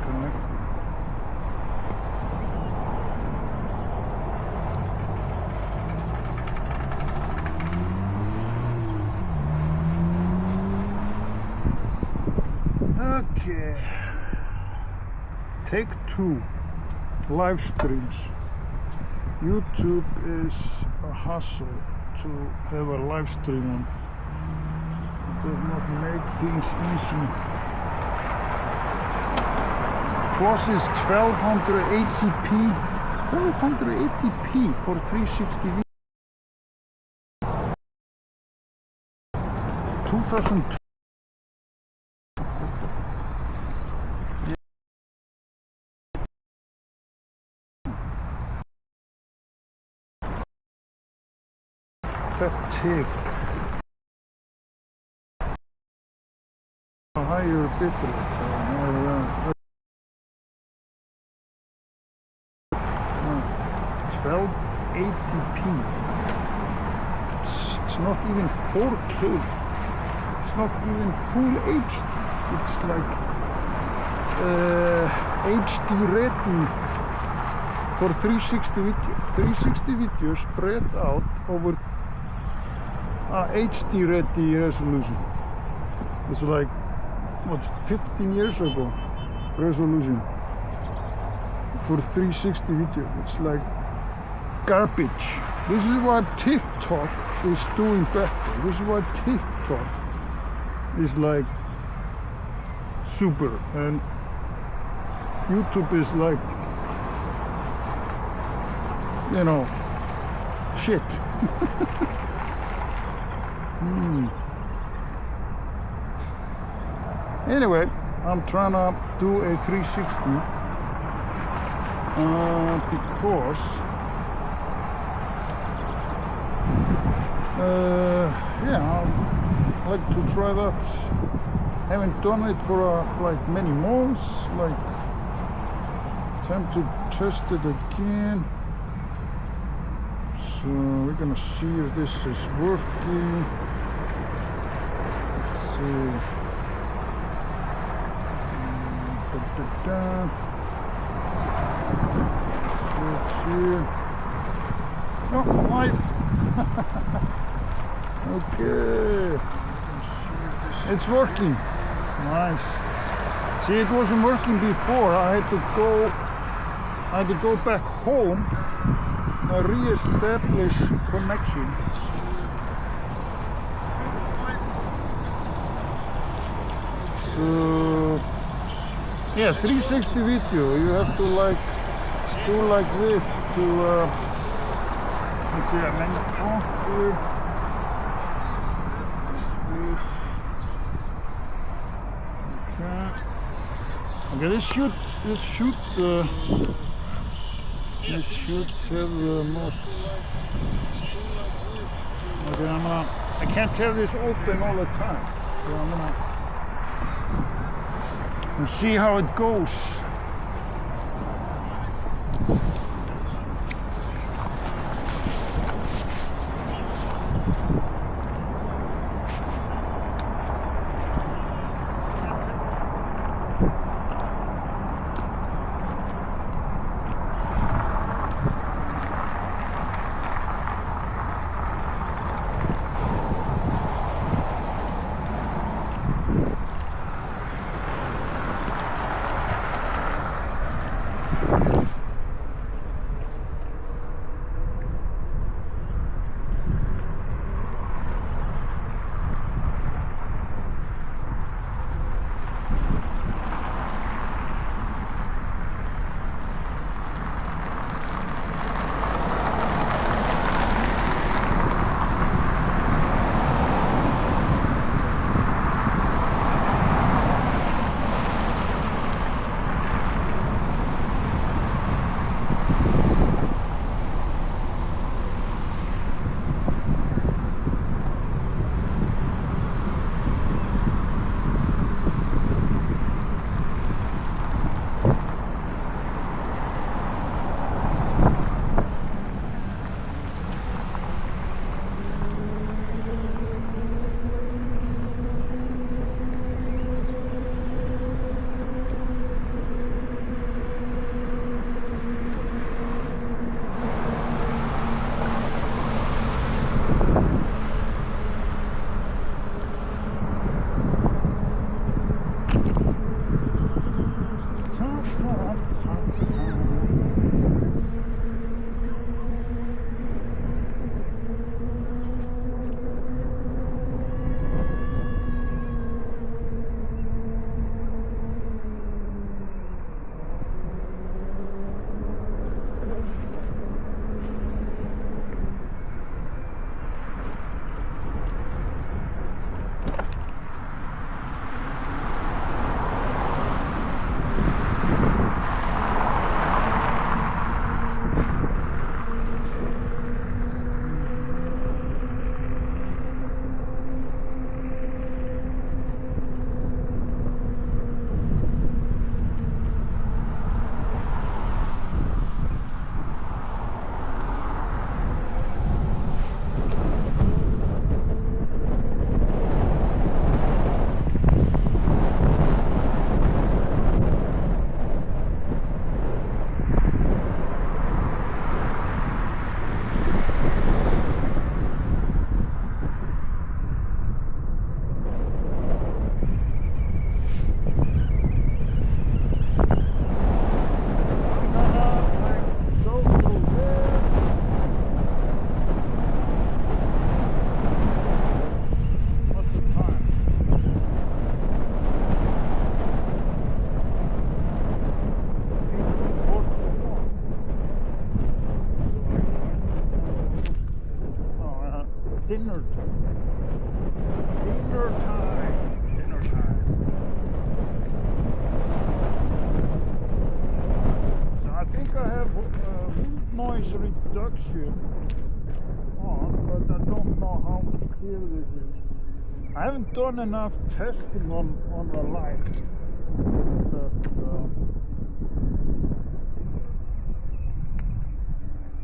connected. Okay, take 2 live streams. YouTube is a hassle to have a live stream on. It does not make things easy. Plus is 1280p. 1280p for 360 videos. 2000. Tick. A higher bitrate. 1280p. It's not even 4K. It's not even full HD. It's like HD ready for 360 video. 360 videos spread out over HD ready resolution. It's like, what, 15 years ago resolution for 360 video. It's like garbage. This is what TikTok is doing better. This is what TikTok is like super, and YouTube is like, you know, shit. Anyway, I'm trying to do a 360 because yeah, I'd like to try that. Haven't done it for like many months. Like, time to test it again. So we're gonna see if this is working. Let's see. Oh, live. Okay. It's working. Nice. See, it wasn't working before. I had to go back home. Re-establish connection. So yeah, 360 video, you have to like do like this to let's see, I'm in the front here. Okay, this should have the most. Okay, I can't have this open all the time. So I'm gonna see how it goes. Dinner time. Dinner time. Dinner time. So I think I have wind noise reduction on, but I don't know how clear this is. I haven't done enough testing on the light.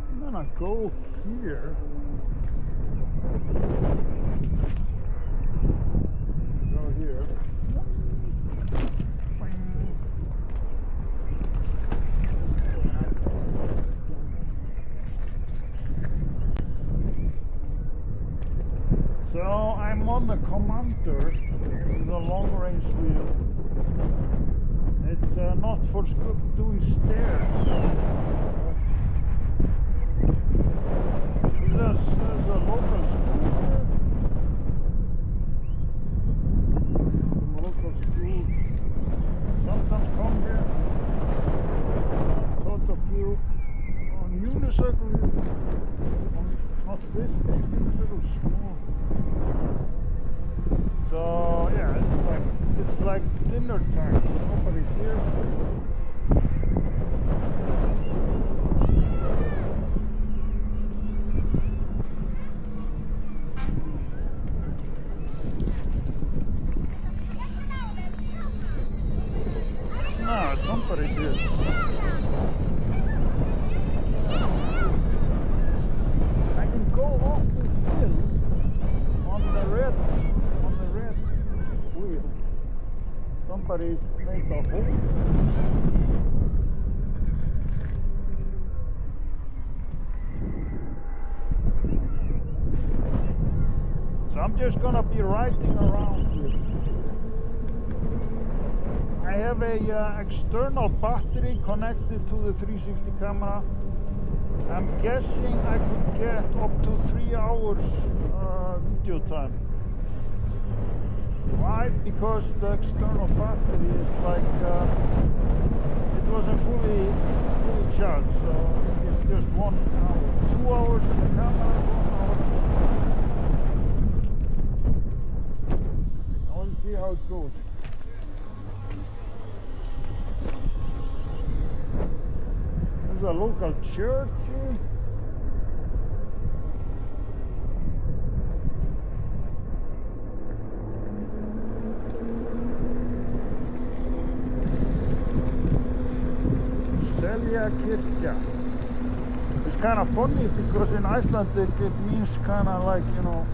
I'm gonna go here. Go here. So I'm on the Commander. This is a long-range wheel. It's not for doing stairs. There's a local school here. Local school. Sometimes come here. Taught a few on unicycle here. Not this big, it's a little small. So yeah, it's like dinner time. Nobody's here. Somebody did. I can go off this hill on the red wheel. Somebody's made a hole. So I'm just gonna be riding around here. I have a external battery connected to the 360 camera. I'm guessing I could get up to 3 hours video time. Why? Because the external battery is like it wasn't fully charged, so it's just 1 hour. 2 hours in the camera, 1 hour. I want to see how it goes. There's a local church here. Kirkja. It's kind of funny because in Icelandic it means kind of like, you know,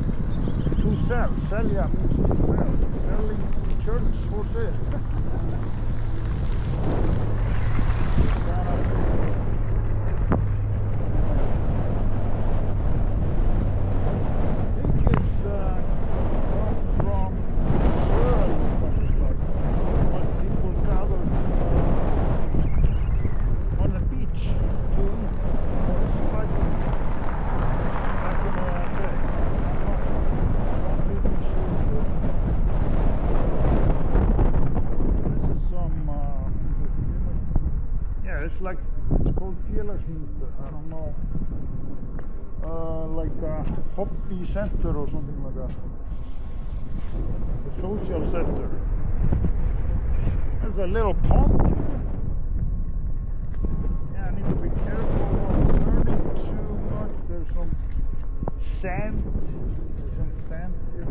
to sell. Selja means to sell. Selling church for sale. it's like, it's called félagsmynster, I don't know. Like a hobby center or something like that. A social center. There's a little pond. Yeah, I need to be careful of turning too much. There's some sand. There's some sand here.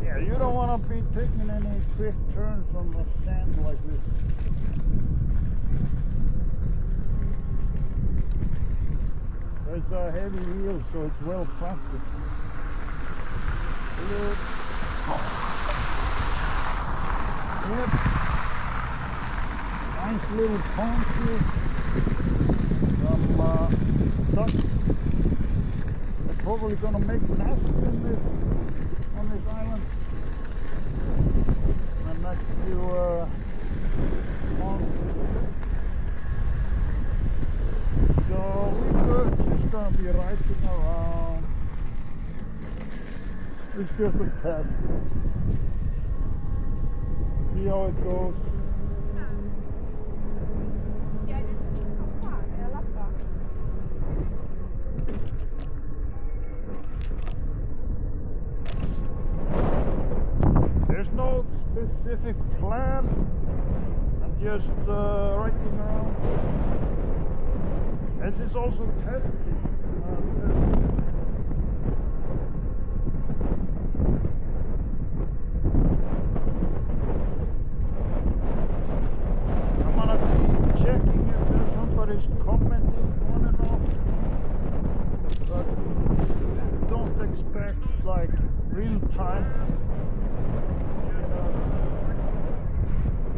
Yeah, you don't want to be taking any quick turns on the sand like this. It's a heavy wheel, so it's well planted. Yep. Nice little pond here. Some ducks. They're probably gonna make nests in this, on this island. And next to pond. So we're just gonna be riding around. It's just a test. See how it goes. There's no specific plan. I'm just riding around. This is also testing. I'm gonna keep checking if there's somebody's commenting on and off, but don't expect like real time.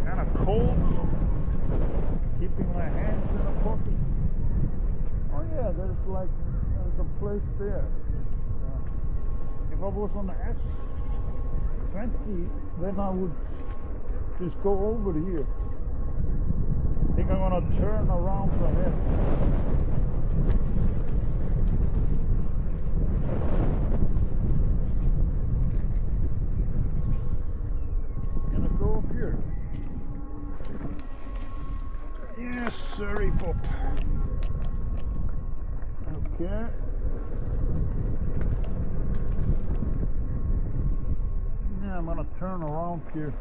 Kind of cold, so keeping my hands in a pocket. Oh yeah, there's a place there. If I was on the S20, then I would just go over here. I think I'm gonna turn around ahead. Gonna go up here. Yes, sorry, Pop. Okay. Yeah, I'm gonna turn around here.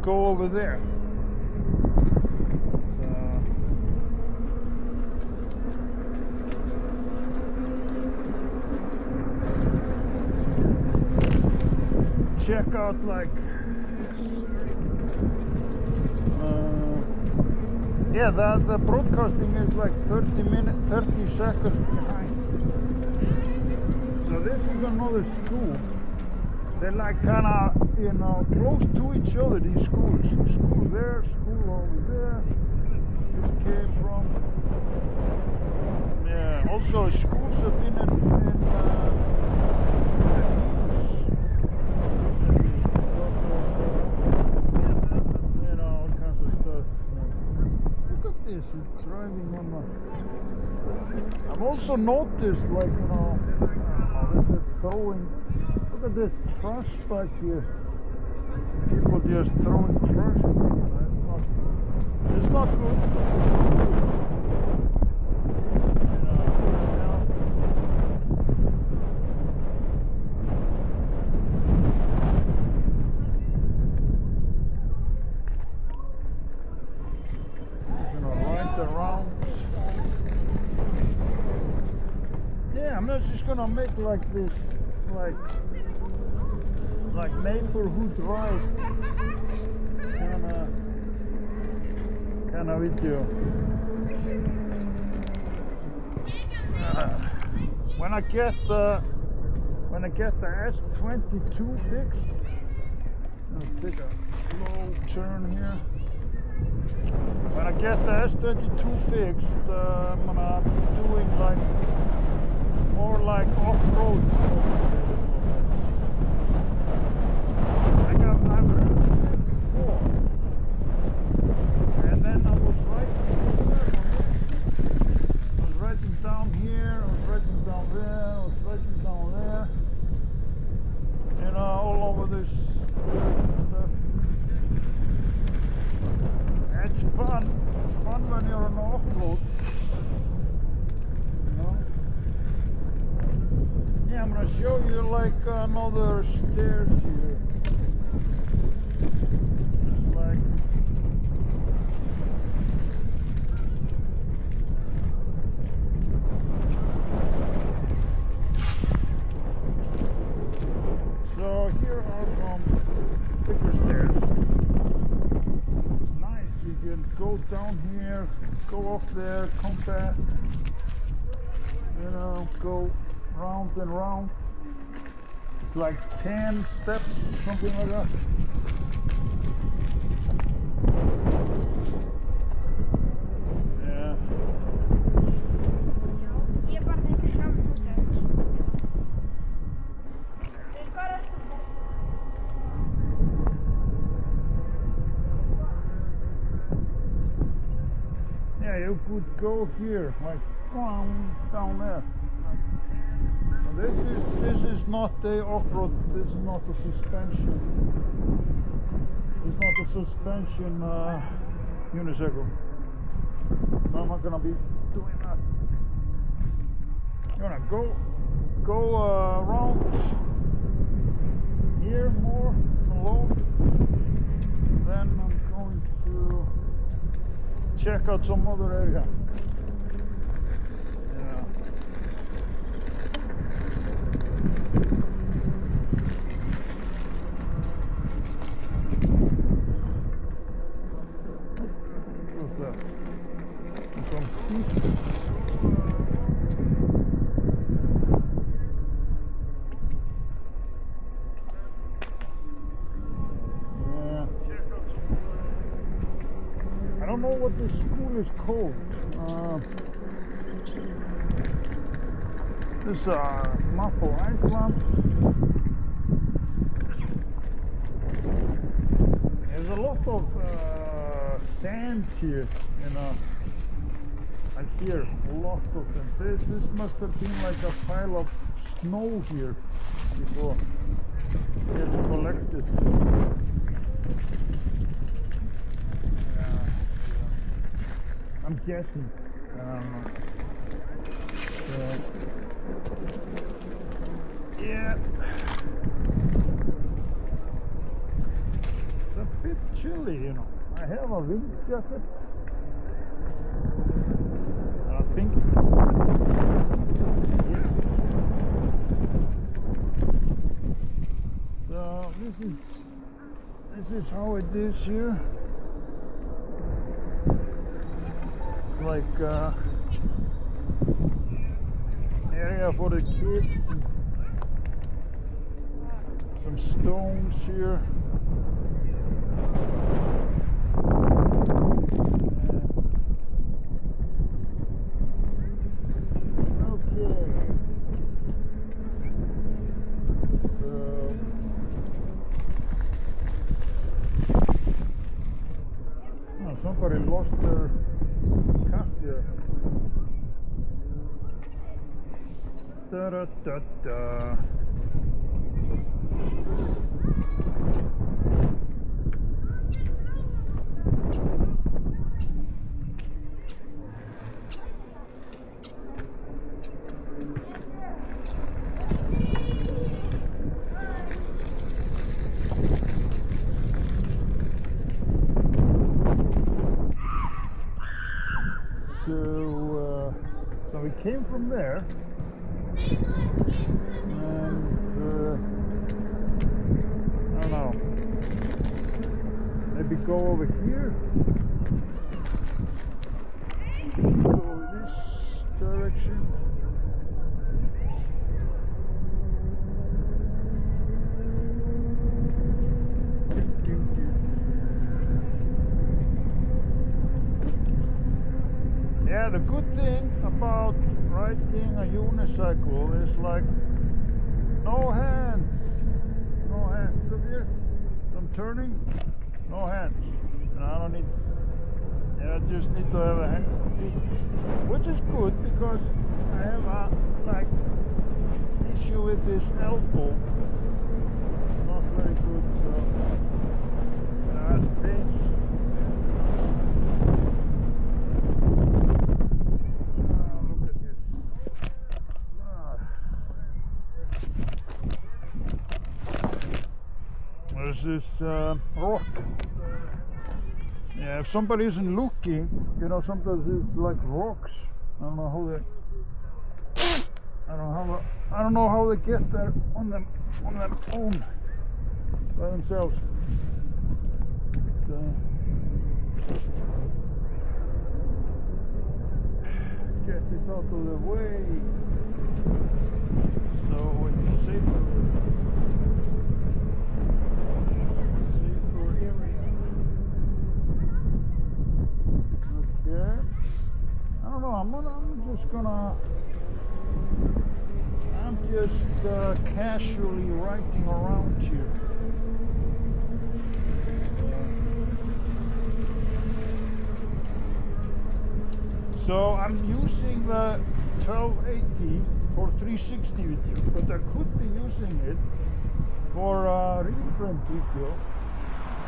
Go over there. Check out like yeah, the broadcasting is like 30 seconds behind. So this is another school. They're like kind of, you know, close to each other, these schools. School there, school over there. This came from. Yeah, also schools have been in you know, all kinds of stuff. Look at this, it's driving on the. I've also noticed, like, you know, this is throwing. Look at this trash back here. People just throwing trash. It's not good. Yeah, I'm not just gonna make like this, like neighborhood ride kind of video. When I get the S22 fixed, I'll take a slow turn here. When I get the S22 fixed, I'm gonna be doing like more like off-road. I've ridden it before, and then I was riding down here, I was riding down there, I was riding down there. I'm gonna show you like another stairs here. Just like so here are some bigger stairs. It's nice, you can go down here, go up there, come back, you know, go round and round. It's like 10 steps, something like that. Yeah. Ég er bara þessi fram húsins. Hvað er þetta? Yeah, you could go here, like down there. This is not the off-road. This is not the suspension. It's not the suspension unicycle. So I'm not gonna be doing that. You're gonna go around here more alone. Then I'm going to check out some other area. I don't know what this school is called. This is map of Iceland. There's a lot of sand here, you know. I hear a lot of them. This must have been like a pile of snow here before it's collected. I'm guessing. I don't know. Yeah. It's a bit chilly, you know. I have a wind jacket. I think. Yeah. So this is how it is here. Like area for the kids, some stones here. Okay. Somebody lost their cat here. Da da da da. So we came from there, and I don't know, maybe go over here, go this direction. Yeah, the good thing about riding a unicycle is like no hands. No hands. Look here. I'm turning. No hands. And I don't need. Yeah, I just need to have a hand, feet, which is good because I have a like issue with this elbow. Not very good. So that's pains. this is rock. Yeah, if somebody isn't looking, you know, sometimes it's like rocks. I don't know how they. I don't know how they get there on their own by themselves. Get it out of the way so it's safer area. Okay. I don't know. I'm just casually riding around here. So I'm using the 1280 for 360 video, but I could be using it for reframe video.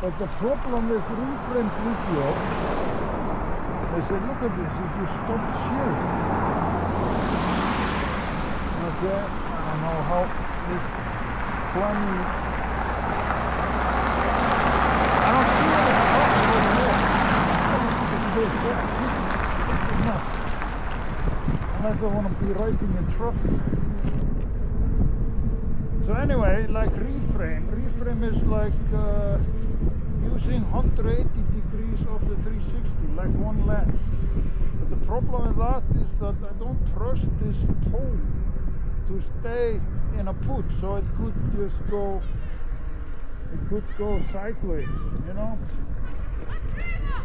But the problem with reframe video, I said, look at this, it just stops here. Okay, I don't know how this planning. I don't see it anymore. Unless I want to be riding in traffic. So anyway, like reframe is like using 180 degrees of the 360, like one lens. But the problem with that is that I don't trust this toe to stay in a put, so it could just go, sideways, you know?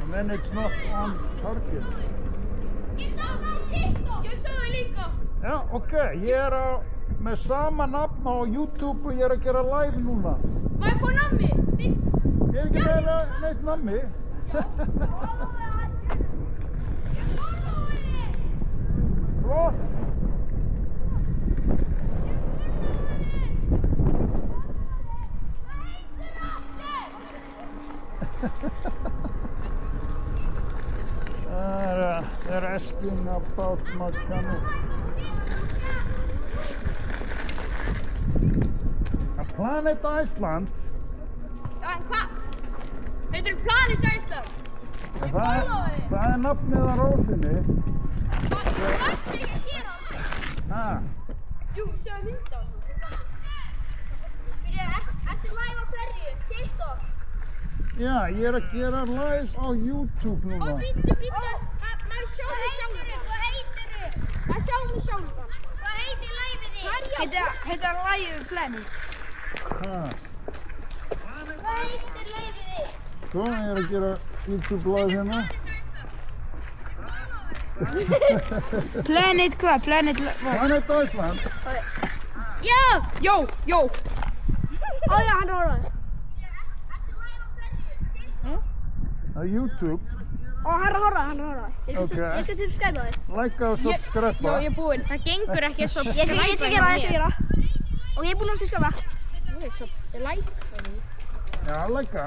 And then it's not on target. Ég sá það á TikTok! Ég sá það líka! Já, ok, ég með sama nafn á YouTube og ég að gera live núna. Má ég fá nammi? Ég ekki með neitt nammi. Flott! They're asking about my channel. Planet Iceland. Já, en hvað? Heitir Planet Iceland? Ég followi þig. Það nafnið á rósinni. Þú ætti ekki að gera það. Jú, sjáðu mynd á það. Ertu live á hverju? TikTok? Já, ég að gera live á YouTube núna. Bíddu. Maður sjá mig sjálfan. Hvað heitirðu? Maður sjá mig sjálfan. Hvað heitir liveið þitt? Heitir Live Planet. Hvað heitir liveið þitt? Svo, ég að gera YouTube live hérna. Planet hvað? Planet Iceland. Já! Jó! Ó já, hann horfði. Á YouTube. Ó, hann horfði. Ég skal subscribe þig. Like og subscribe. Já, ég er búinn. Það gengur ekki að subscribe. Ég skal gera. Og ég er búinn að subscribe. Ég like það. Já, like.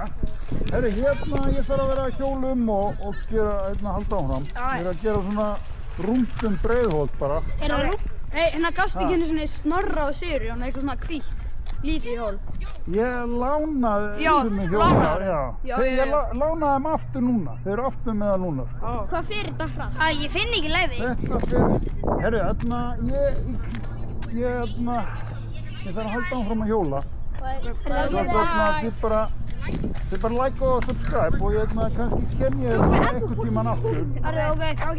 Herri, ég þarf að vera að hjólum og gera, halda áfram. Ég er að gera svona rúmt Breiðholt bara. Hérna gafst ekki henni svona Snorra og Sigurjón og eitthvað svona hvítt. Lítið hjól. Ég lánaði mig lánaði. Já. Ég lánaði þeim aftur núna. Þeir eru aftur með það núna. Hvað fyrir þetta hratt? Ég finn ekki liveið þitt. Þetta fyrir. Herri, ég þarf að halda áfram að hjóla. Þið bara like og subscribe og kannski kem ég einhvern tíman aftur. Ok, vel.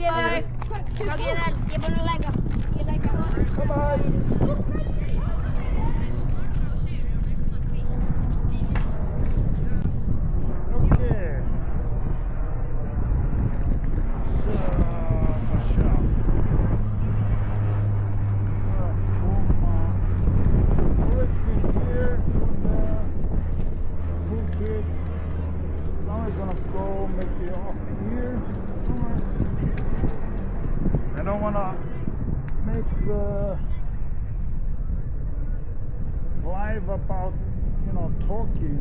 Ég er búinn að like. Ég like. Bye. I don't want to make the live about, talking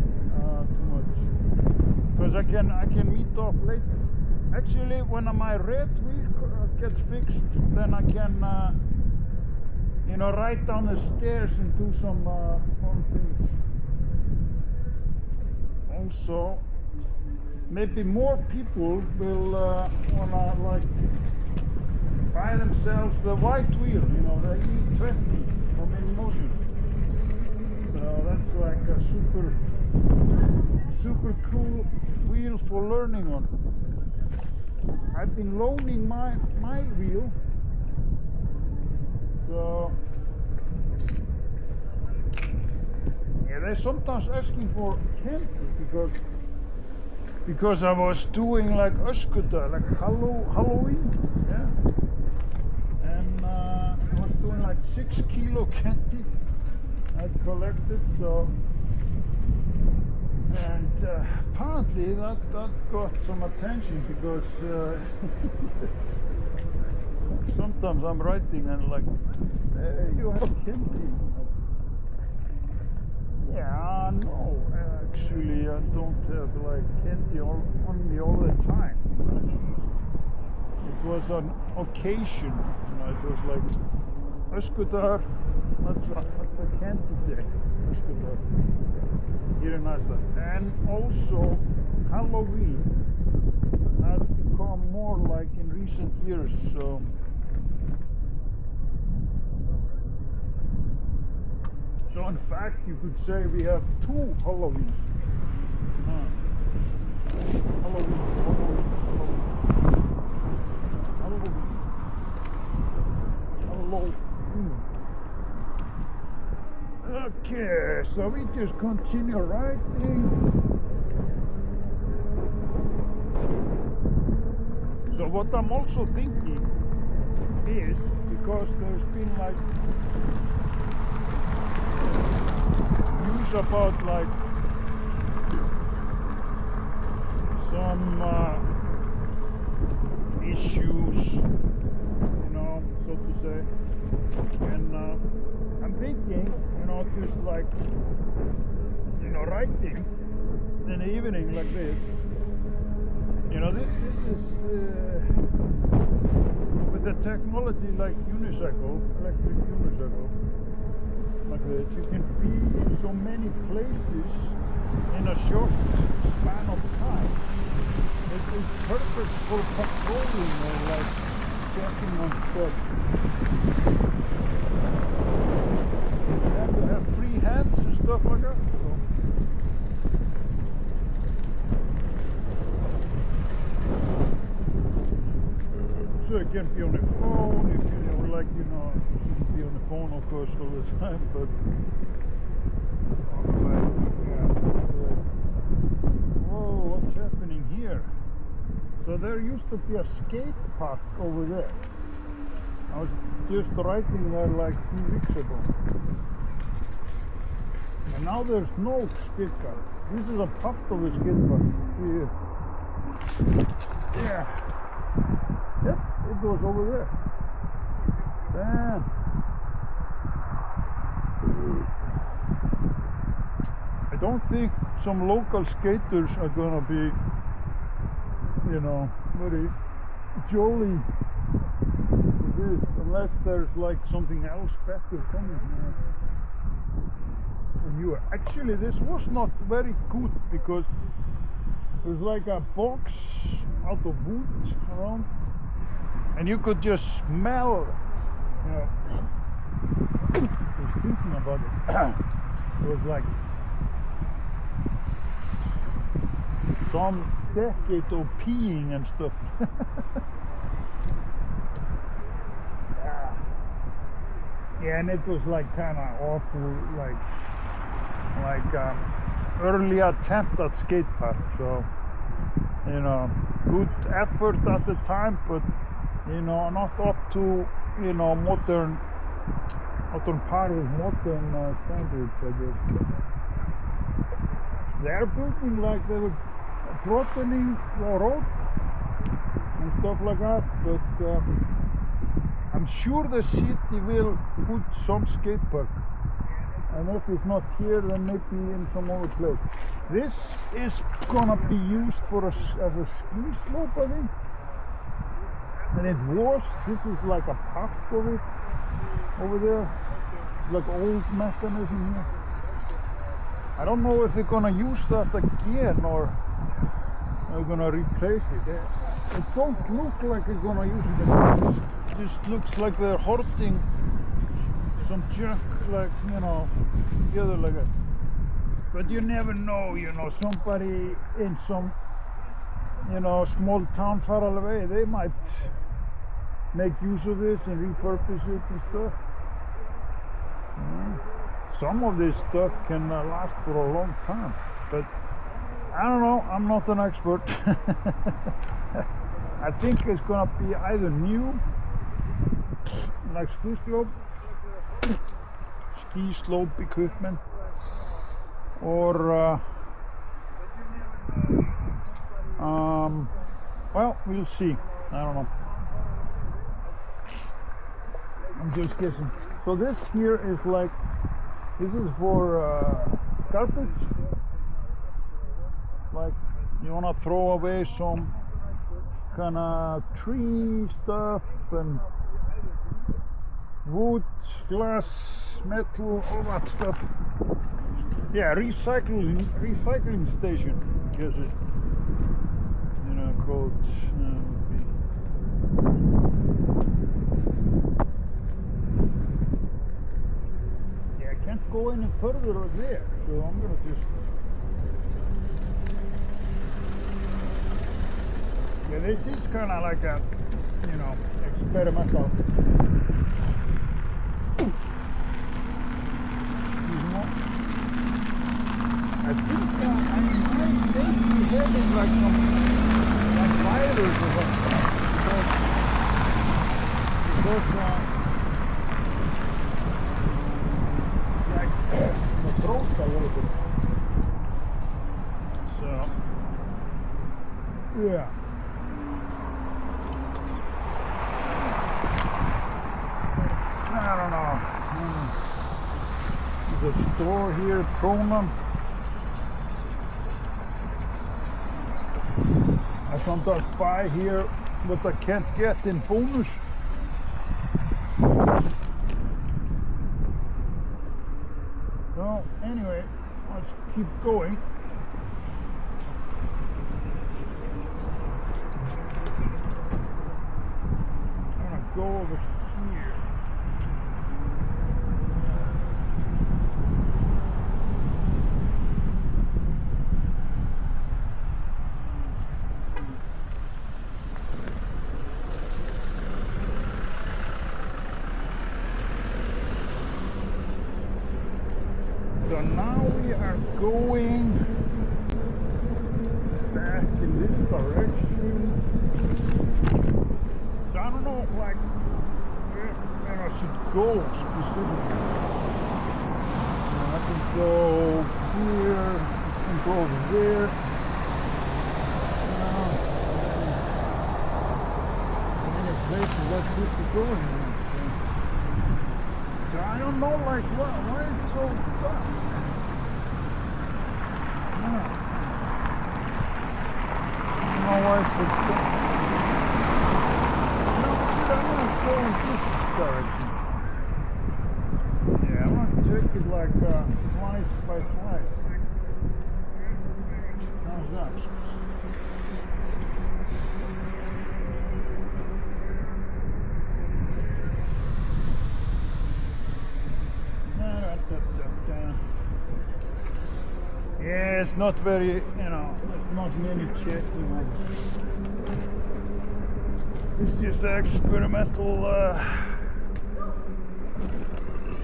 too much, because I can meet up later. Actually, when my red wheel gets fixed, then I can, ride down the stairs and do some fun things. also maybe more people will wanna like buy themselves the white wheel, you know, the E20 from InMotion. So that's like a super cool wheel for learning on. I've been loaning my wheel, so yeah, they're sometimes asking for candy because I was doing like öskudagur, like Halloween, yeah, and I was doing like 6 kilo candy I collected, so. And apparently that got some attention because sometimes I'm writing and like, hey, you have candy. Yeah, no, actually I don't have like candy on me all the time. It was an occasion, you know, it was like öskudagur, that's a candy day, öskudagur. Here in Iceland. And also Halloween has become more like in recent years, so in fact you could say we have 2 Halloweens. Halloween. Okay, so we just continue writing. So what I'm also thinking is, because there's been like news about like some issues, you know, so to say, and I'm thinking, you know, just like, you know, writing in the evening like this, you know, this is with the technology like unicycle, electric unicycle, like this, you can be in so many places in a short span of time. It is perfect for patrolling or like checking on stuff. You have free hands and stuff like that. So you can be on the phone if you know, like, you know, you shouldn't be on the phone of course all the time, but yeah, whoa, what's happening here? So there used to be a skate park over there. I was just riding there like 2 weeks ago. And now there's no skate park. This is a part of the skate park. Here. Yeah. Yep, it goes over there. Damn. I don't think some local skaters are gonna be, you know, very jolly with this, unless there's like something else better coming. And actually this was not very good because it was like a box out of wood around, and you could just smell, you know, I was thinking about it. It was like some decade of peeing and stuff. Yeah, and it was like kind of awful, like early attempt at skate park. So, you know, good effort at the time, but you know, not up to, you know, modern par with modern standards, I guess. They're building like they were broadening the road and stuff like that, but I'm sure the city will put some skate park, and if it's not here, then maybe in some other place. This is gonna be used for as a ski slope, I think, and it was. This is like a part of it over there, like old mechanism here. I don't know if they're gonna use that again or they're gonna replace it. It don't look like they're gonna use it again. It just looks like they're hoarding some junk, like, you know, together like that. But you never know, you know, somebody in some, you know, small town far away, they might make use of this and refurbish it and stuff. Some of this stuff can last for a long time, but I don't know, I'm not an expert. I think it's gonna be either new, like ski slope equipment, or well, we'll see. I don't know. I'm just guessing. So this here is like, this is for garbage. Like you wanna throw away some kind of tree stuff and wood, glass, metal, all that stuff. Yeah, recycling station, I guess it, you know, called. Yeah, I can't go any further over there, so I'm gonna just. Yeah, this is kind of like a, you know, experimental. I think I might be having like some like fires or something. Because like the throat a little bit. So yeah. I don't know. There's a store here, Kronan. I sometimes buy here what I can't get in bonus. So anyway, let's keep going. I'm gonna go over here. So now we are going back in this direction. So I don't know, like, where I should go specifically. I can go here, I can go over there. Many places that good to go in. So I don't know, like, why it's so tough. I don't know why it's so tough. No, I'm gonna go in this direction. Yeah, I'm gonna take it like slice by slice. How's that? Yeah, it's not very, you know, not many checking on. It's just an experimental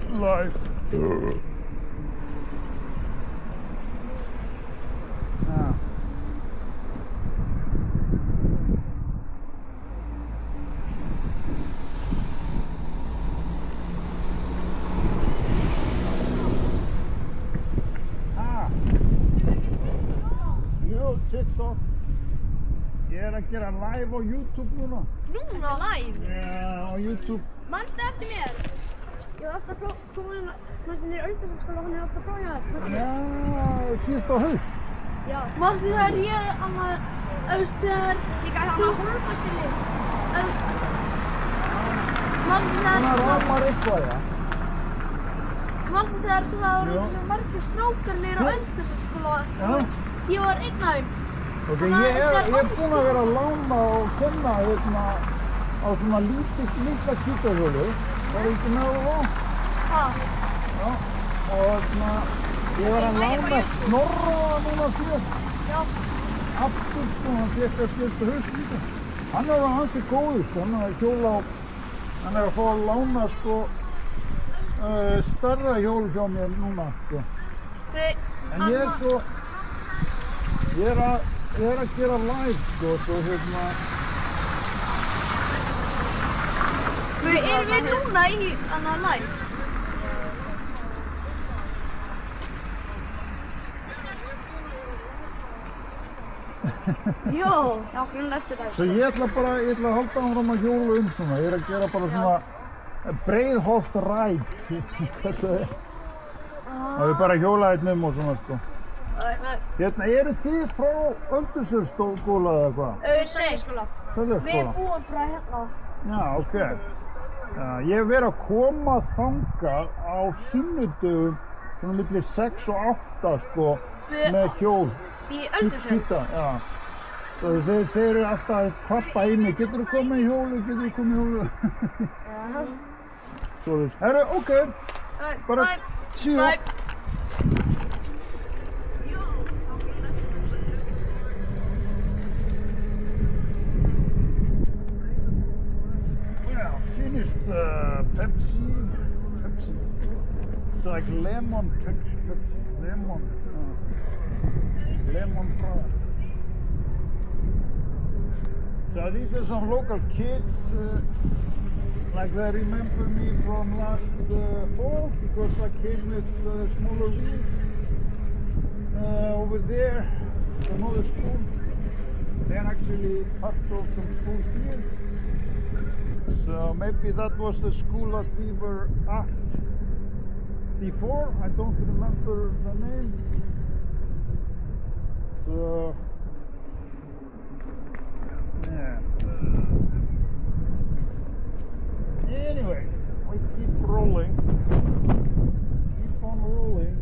life. TikTok. Ég að gera live á YouTube núna. Núna live? Já, á YouTube. Manstu eftir mér? Ég var ofta að koma hérna, manstu niður í Öldurskóla og hann ofta að prófa það. Já, síðast á haust. Já. Manstu þegar ég, þegar líka hann að hólpa sér líf. Manstu þegar... Hann ramar eitthvað, já. Manstu þegar það voru svo margir strákar niður á Öldurskóla og ég var einn af þeim. Ok, ég er búinn að vera að lána og kenna hérna á svona litla kýtahjóli. Það ekki með það? Hvað? Já, og hérna ég var að lána Snorra núna síðan. Já. Aftur sko, hann fékk að skipta haust líka. Hann er að hansi góður sko, hann er að hjóla á, hann er að fá að lána sko stærra hjól hjá mér núna sko. En ég er svo, ég er að gera live sko, svo hérna. Erum við núna í annað live? Jó, já, hvernig eftir það. Svo ég ætla að halda áfram að hjóla svona. Ég er að gera bara svona Breiðholt Ride. Það er bara að hjóla hérna og svona sko. Hérna, eru þið frá Öldurskóla eða hvað? Seljaskóla. Seljaskóla? Við búum bara hérna. Já, ok. Ég hef verið að koma þangað á sunnudögum svona milli 6 og 8 sko með hjól. Í Öldurskóla? Já. Þeir eru alltaf að kvappa í mig. Getur þú komið í hjólu? Getur þú komið í hjólu? Svo þess. Herru, ok. Bara see you. Well, finished Pepsi. It's like lemon Pepsi. Lemon brown. So these are some local kids, like they remember me from last fall because I came with smaller wheels over there, another school. They're actually part of some school here. So maybe that was the school that we were at before. I don't remember the name. So yeah. Anyway, we keep rolling. Keep on rolling.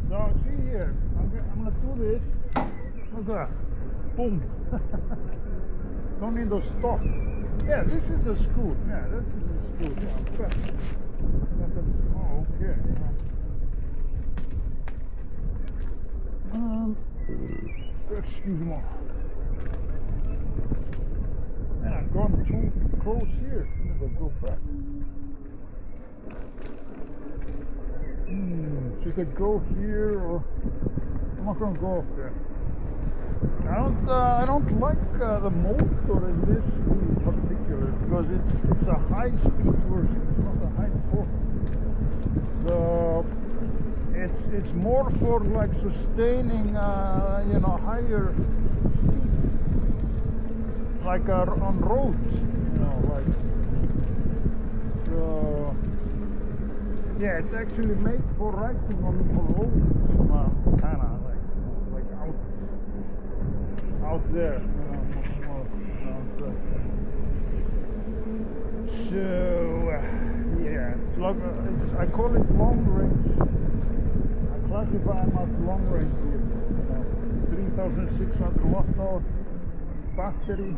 So see here, I'm gonna do this. Look at that. Boom. Don't need to stop. Yeah, this is the school. Yeah, this is the school. Yeah, oh, okay. Excuse me. And I've gone too close here. I'm gonna go back. Should I go here or I'm not gonna go up there. I don't like the motor in this in particular because it's a high speed version. It's not a high torque. So it's more for like sustaining you know, higher speed. Like on roads, you know, like, so, yeah, it's actually made for riding on roads, kind of like out there, you know, so, yeah, I call it long range. I classify them as long range vehicles, you know, 3,600 watt-hour battery.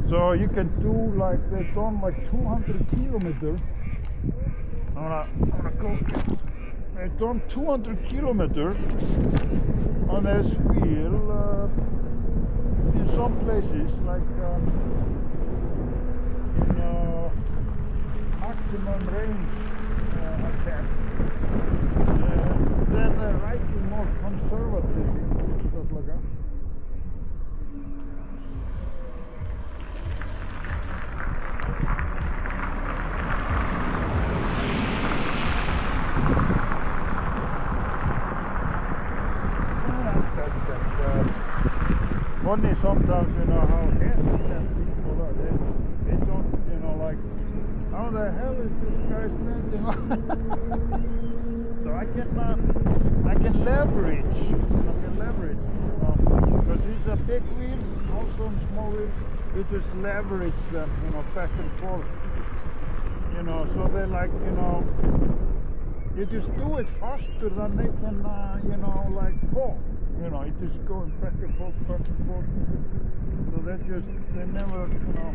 So you can do like, they've done like 200 kilometers. I'm gonna go. They've done 200 kilometers on this wheel in some places, like in maximum range attempt. Then riding more conservatively, stuff like that. Funny sometimes, you know, how hesitant people are. They don't, you know, like, how the hell is this guy standing on? So I can leverage, you know, because it's a big wheel, also on small wheels. You just leverage them, you know, back and forth. You you know, so they like, you know, you just do it faster than they can, you know, like fall. You know, you just going back and forth, so they never, you know,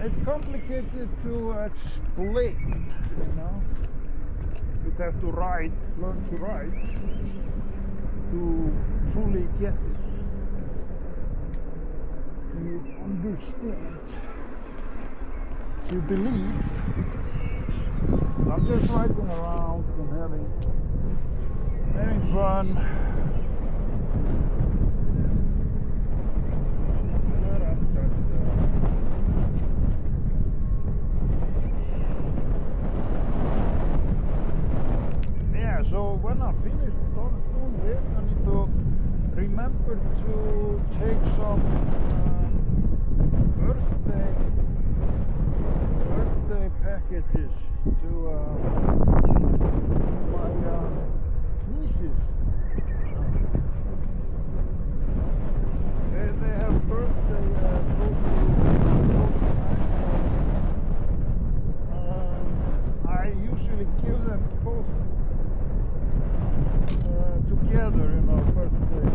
it's complicated to explain, you know. You'd have to ride, learn to ride, to fully get it, to understand, to believe. I'm just riding around and having fun. Yeah, so when I finish doing this, I need to remember to take some birthday packages to my nieces. They have birthday close to I usually give them both together, you know, birthday.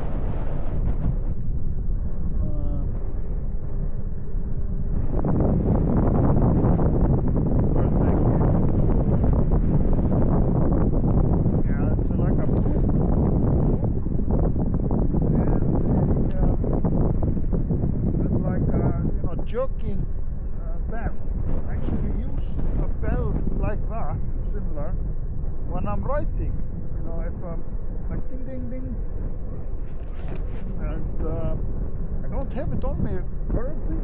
Joking bell. I actually use a bell like that, similar, when I'm writing. You know, if I'm like ding ding ding, and I don't have it on me currently.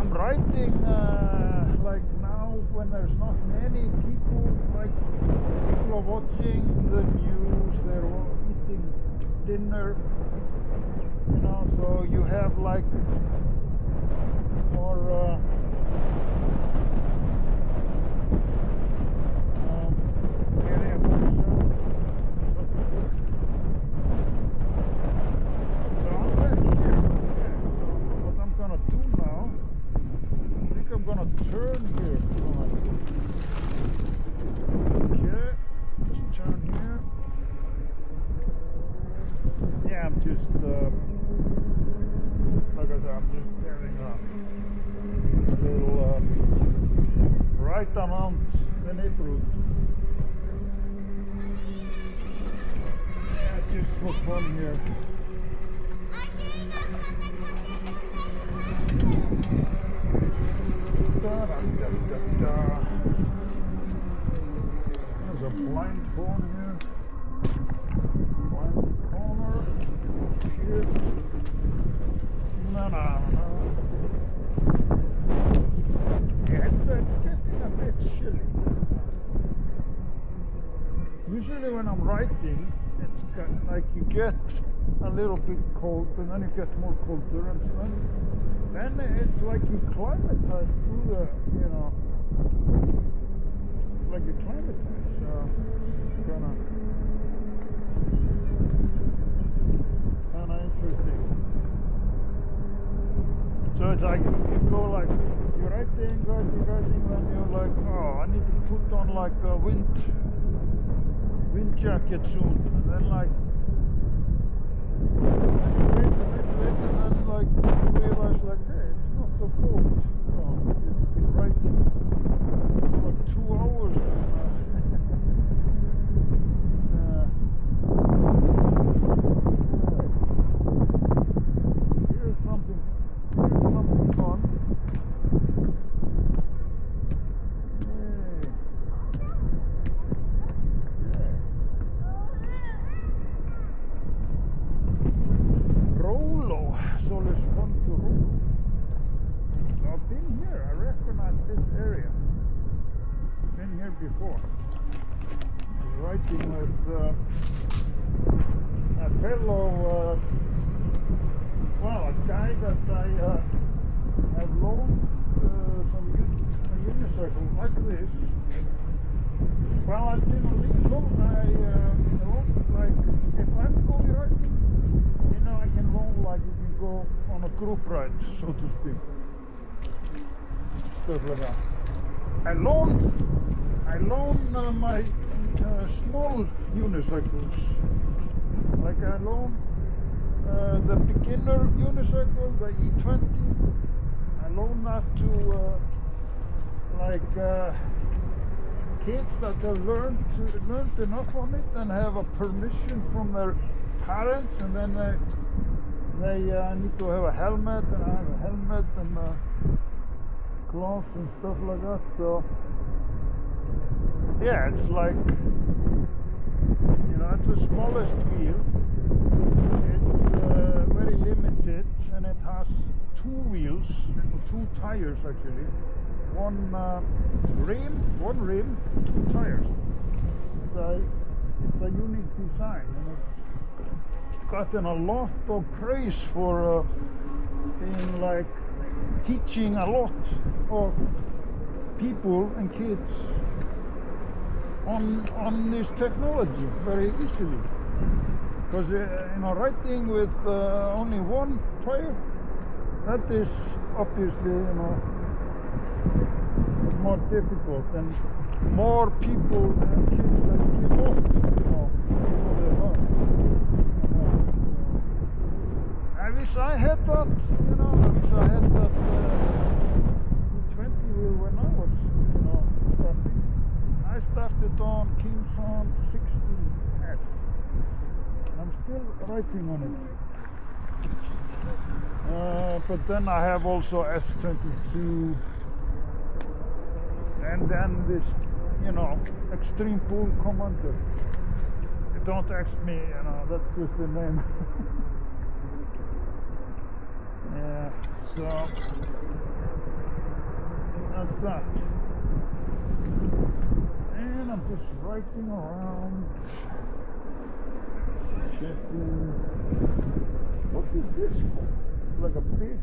I'm writing like now when there's not many people, like people are watching the news, they're all eating dinner. You know, so you have like more area for yourself. So I'm back here. Okay, so what I'm gonna do now, I think I'm gonna turn here. Okay, just turn here. Yeah, I'm just like I said, I'm just having a little right around the neighborhood. Yeah, just for fun here. There's a blind phone here. Blind corner here. No. Yeah, it's getting a bit chilly. Usually when I'm writing, it's like you get a little bit cold, and then you get more colder, and then it's like you climatize through the, you know, like you climatize. So it's kind of interesting. So it's like you go like you're writing, then you're like, oh, I need to put on like a wind jacket soon, and then like wait, and then like you realize like, hey, it's not so cold. You've been writing for like 2 hours. Here's something fun. It's always fun to roll. So I've been here, I recognize this area. Been here before. I was riding with a fellow, well, a guy that I have loaned a unicycle like this. Well, I didn't loan, like, if I'm going riding, you know, I can loan, like, you can go on a group ride, so to speak. stuff like that. I loan my small unicycles. Like I loan the beginner unicycle, the E20. I loan that to kids that have learned enough on it and have a permission from their parents, and then they need to have a helmet, and I have a helmet and gloves and stuff like that. So yeah, it's like, you know, it's the smallest wheel. It's very limited, and it has two wheels, two tires actually. One rim, two tires. It's a unique design, and it's gotten a lot of praise for being like teaching a lot of people and kids on this technology very easily. Because you know, riding with only one tire, that is obviously, you know, more difficult, and more people and kids that give up, you know, before they learn. I wish I had that, you know, I wish I had that E20 wheel when I was, you know, starting. I started on Kingston 16S. I'm still writing on it. But then I have also S22, and then this, you know, Extreme Bull Commander. Don't ask me, you know, that's just the name. Yeah, so that's that. And I'm just riding around, checking. What is this for? Like a big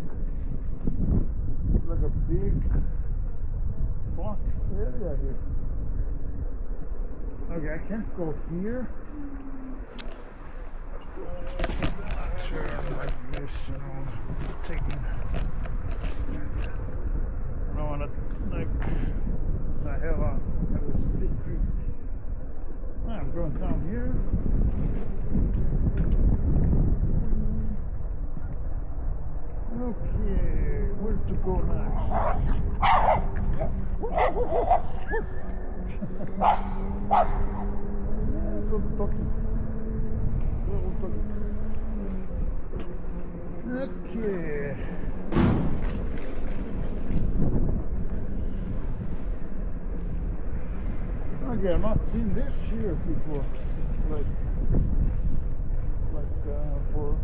black area here. Okay, I can't go here. Turn like this, you know, taking. I don't want to, like, I have a stick. I'm going down here. Okay, where to go next? Okay. Okay, I've not seen this here before. Like for,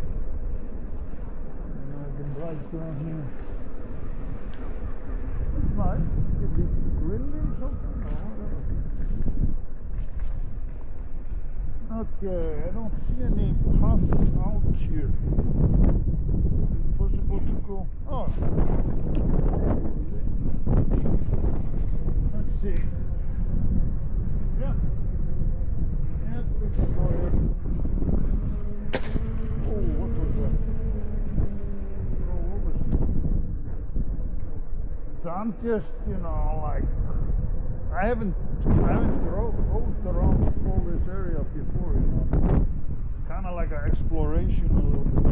you know, I can ride down here. It's nice. Is it grilling something or whatever? Okay, I don't see any path out here. Is it possible to go? Oh. Let's see. Yeah. Yeah, we can go here. Oh, what was that? Oh, what was it? So I'm just, you know, like, I haven't rode around all this area before, you know. It's kind of like an exploration a little bit.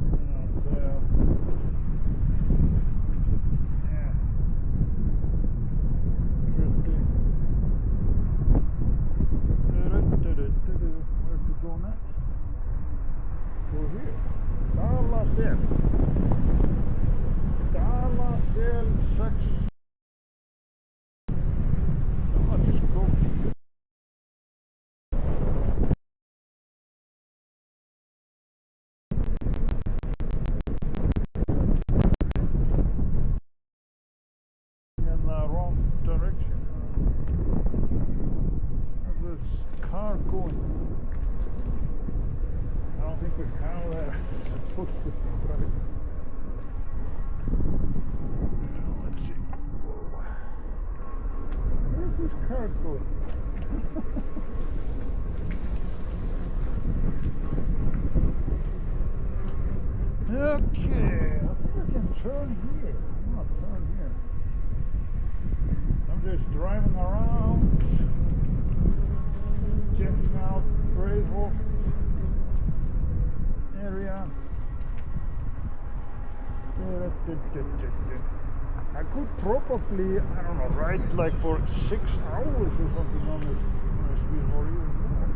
You know, so, yeah. Interesting. Where to go next? Go here. Dalasel 6. I'll just go. In the wrong direction. There's this car going. I don't think the car there is supposed to drive. Let's see. Whoa. Where's this car going? Okay, I think I can turn here. I'm gonna turn here. I'm just driving around, checking out Breiðholt area. I could probably, I don't know, ride like for 6 hours or something on this wheel, or even more.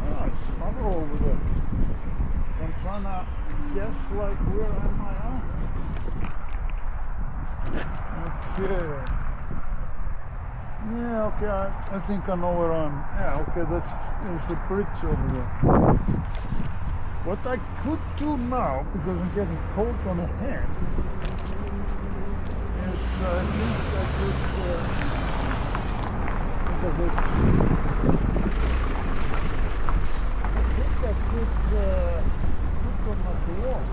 Oh, it's summer over there. I'm trying to guess like where am I at? Okay. Yeah, okay, I think I know where I'm. Yeah, okay, there's a bridge over there. What I could do now, because I'm getting cold on the hand, is I think I could, put on my gloves.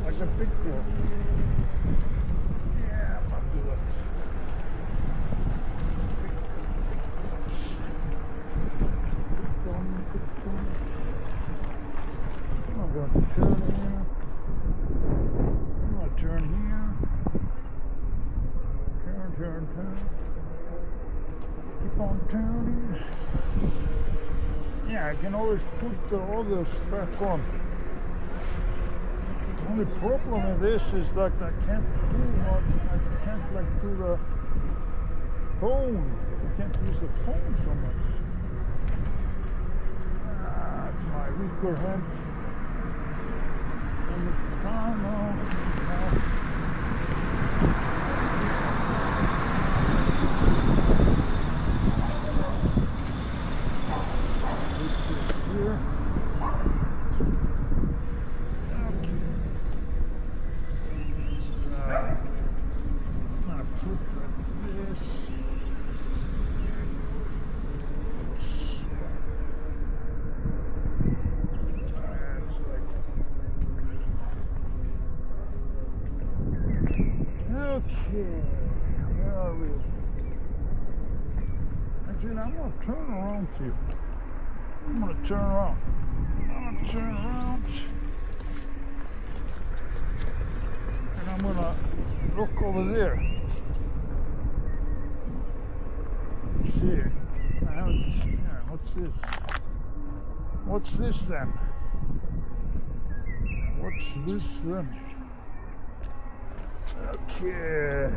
Like a big glove. Yeah, I'm not do that. I'm going to turn here. I'm going to turn here. Turn. Keep on turning. Yeah, I can always put the others back on. The only problem with this is that I can't do like do the phone. I can't use the phone so much. It's my weaker hand. And the car now. Here. Okay, where are we? Actually, I'm going to turn around here. I'm going to turn around. And I'm going to look over there. See, I haven't, yeah, what's this? What's this then? Okay,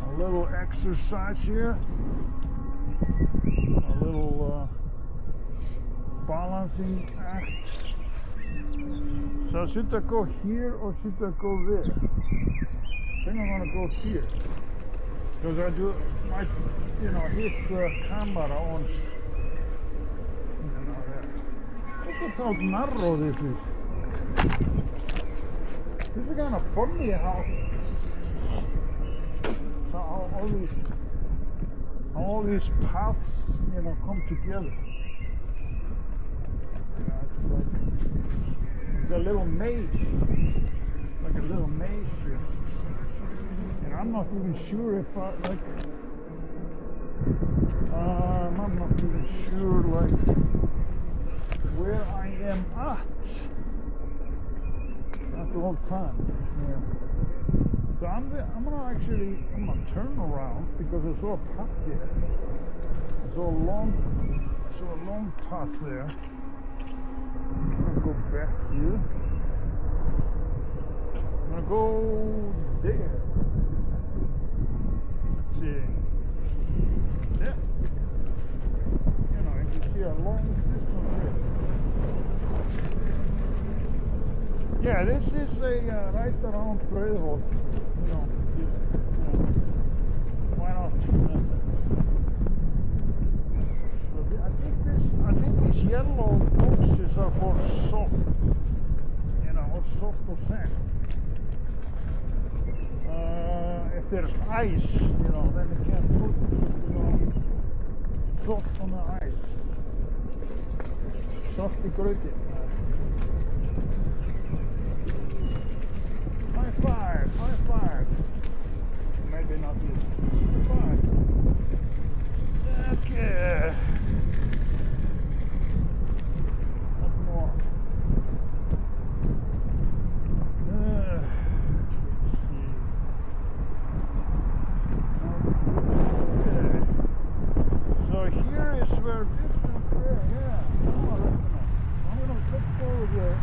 a little exercise here, a little balancing act. So should I go here or should I go there? I think I'm gonna go here because I might, hit the camera on. Look at how narrow this is. This is kind of funny how all these paths, come together. It's a little maze, like a little maze here. And I'm not even sure if I'm not even sure where I am at. Not the whole time. Yeah. So I'm gonna turn around because I saw a path there. I saw a long path there. I'm gonna go back here. I'm gonna go there. Let's see. Yeah. You can see a long distance here. Yeah, this is a right around Breiðholt. Why not? I think these yellow boxes are for soft, or soft or sand. If there's ice, then you can't put, soft on the ice. Salt í grauti. High five, high five. Maybe not you. Five. Okay. One more. Let's see. Okay. So here is where this is. Yeah. Let's go there.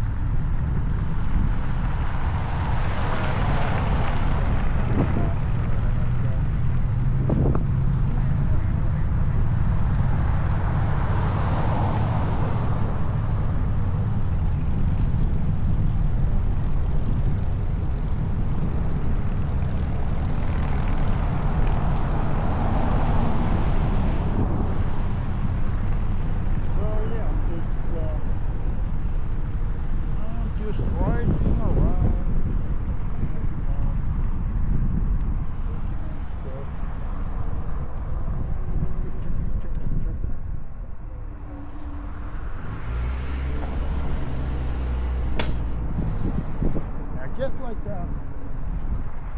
Get like that,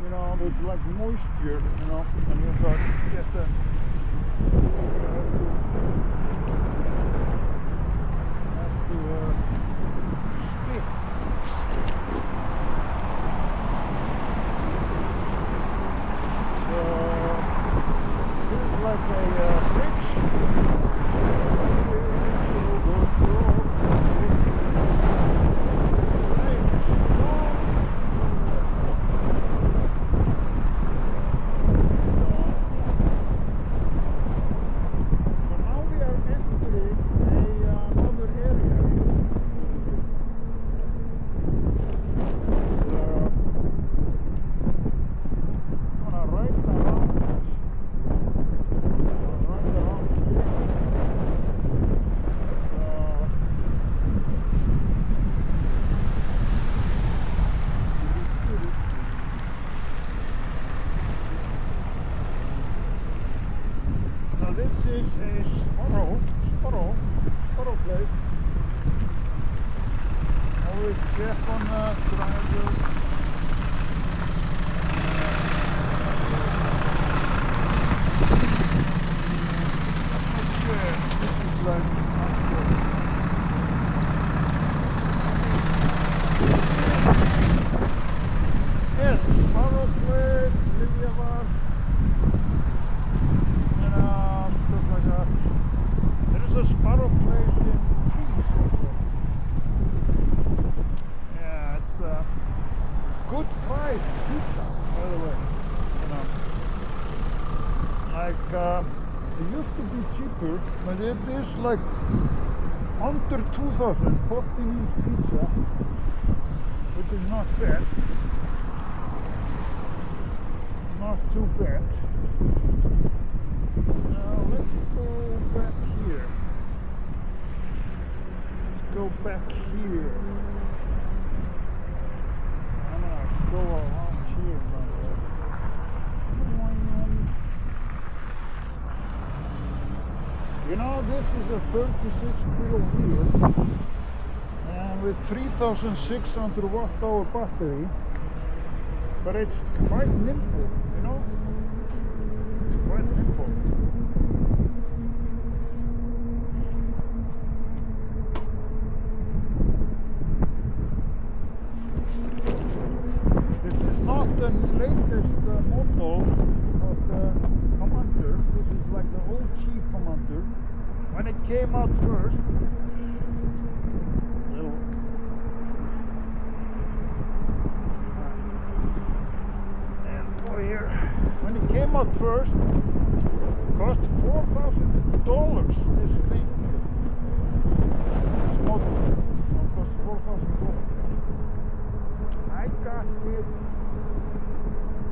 you know, there's like moisture, you know, and you got to get the stick. So here's like a bridge. This is a Sparrow place. Always check on the driver. Okay, this is like yes, Sparrow place, Livia Bar. There is a Sparrow place in Greece also. Yeah, it's a good price pizza, by the way. You know, like it used to be cheaper, but it is like under 2,000 14-inch pizza, which is not bad. Not too bad. Let's go back here. Let's go back here. I'm gonna go around here, by the way. You know, this is a 36-kilo wheel, and with 3,600 watt-hour battery, but it's quite nimble, you know? It's quite nimble. This is not the latest model of the Commander. This is like the OG Commander. When it came out first, when it came out first, it cost $4,000. This thing, this model, cost $4,000.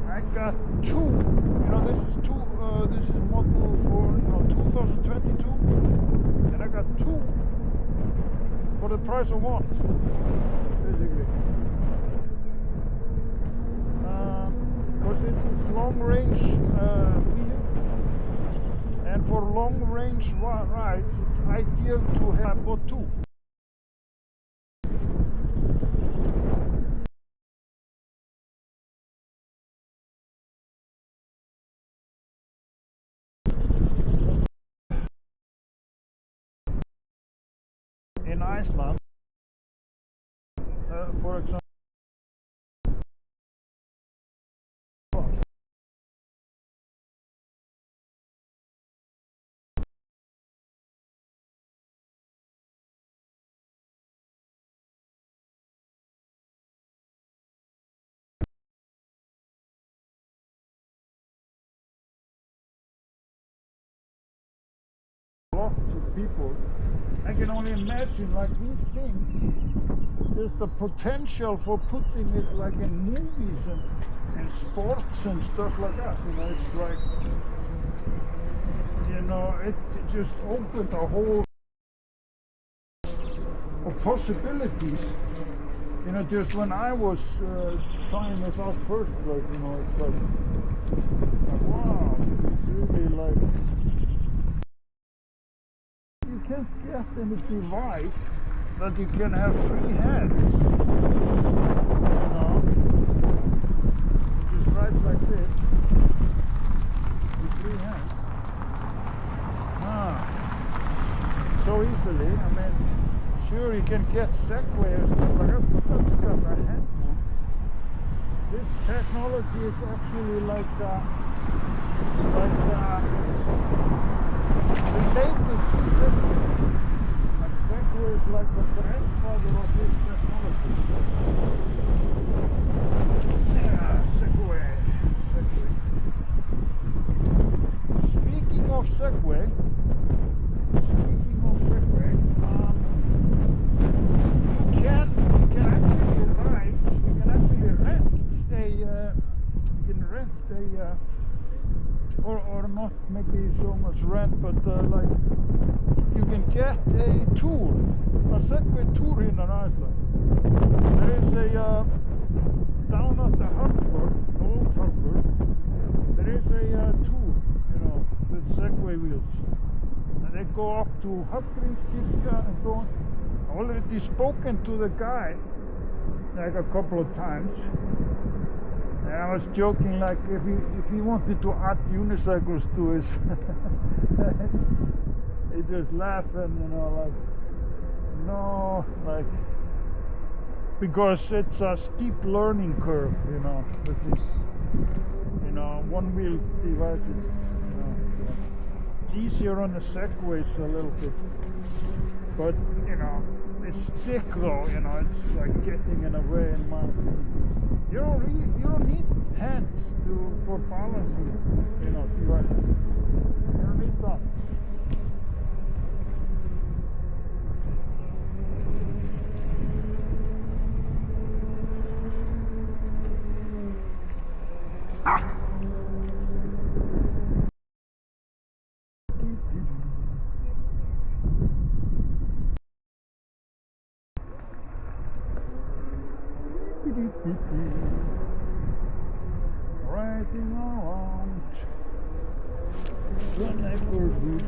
I got two. You know, this is two. This is model for 2022, and I got two for the price of one, basically. Because this is long range wheel, and for long range rides, it's ideal to have both two. in Iceland, for example, lots of people. I can only imagine like these things. There's the potential for putting it like in movies and sports and stuff like that. You know, it's like, you know, it just opened a whole of possibilities. You know, just when I was trying this out first, like, you know, it's like wow, it's really like, you can't get any device that you can have free hands. You know, you just ride like this with free hands. So easily. I mean, sure you can get Segway and stuff like that, but that's got a handle. This technology is actually like related to Segway. Like Segway is like the grandfather of this technology. Yeah, Segway. Speaking of Segway, you can actually ride. You can actually rent or not maybe so much rent, but like you can get a tour, a Segway tour in Iceland. There is a down at the harbor, old harbor. There is a tour, you know, with Segway wheels, and they go up to Hallgrímskirkja and so on. I've already spoken to the guy like a couple of times. And I was joking, like if he wanted to add unicycles to his he just laughed and, you know, like, no, like, because it's a steep learning curve, you know, with these, you know, one wheel devices, you know. It's easier on the Segways a little bit, but, you know, it's stick though, you know, it's like getting in a way in my opinion. You don't need hands for balancing, you know, devices. You don't need that. Riding around the neighborhood.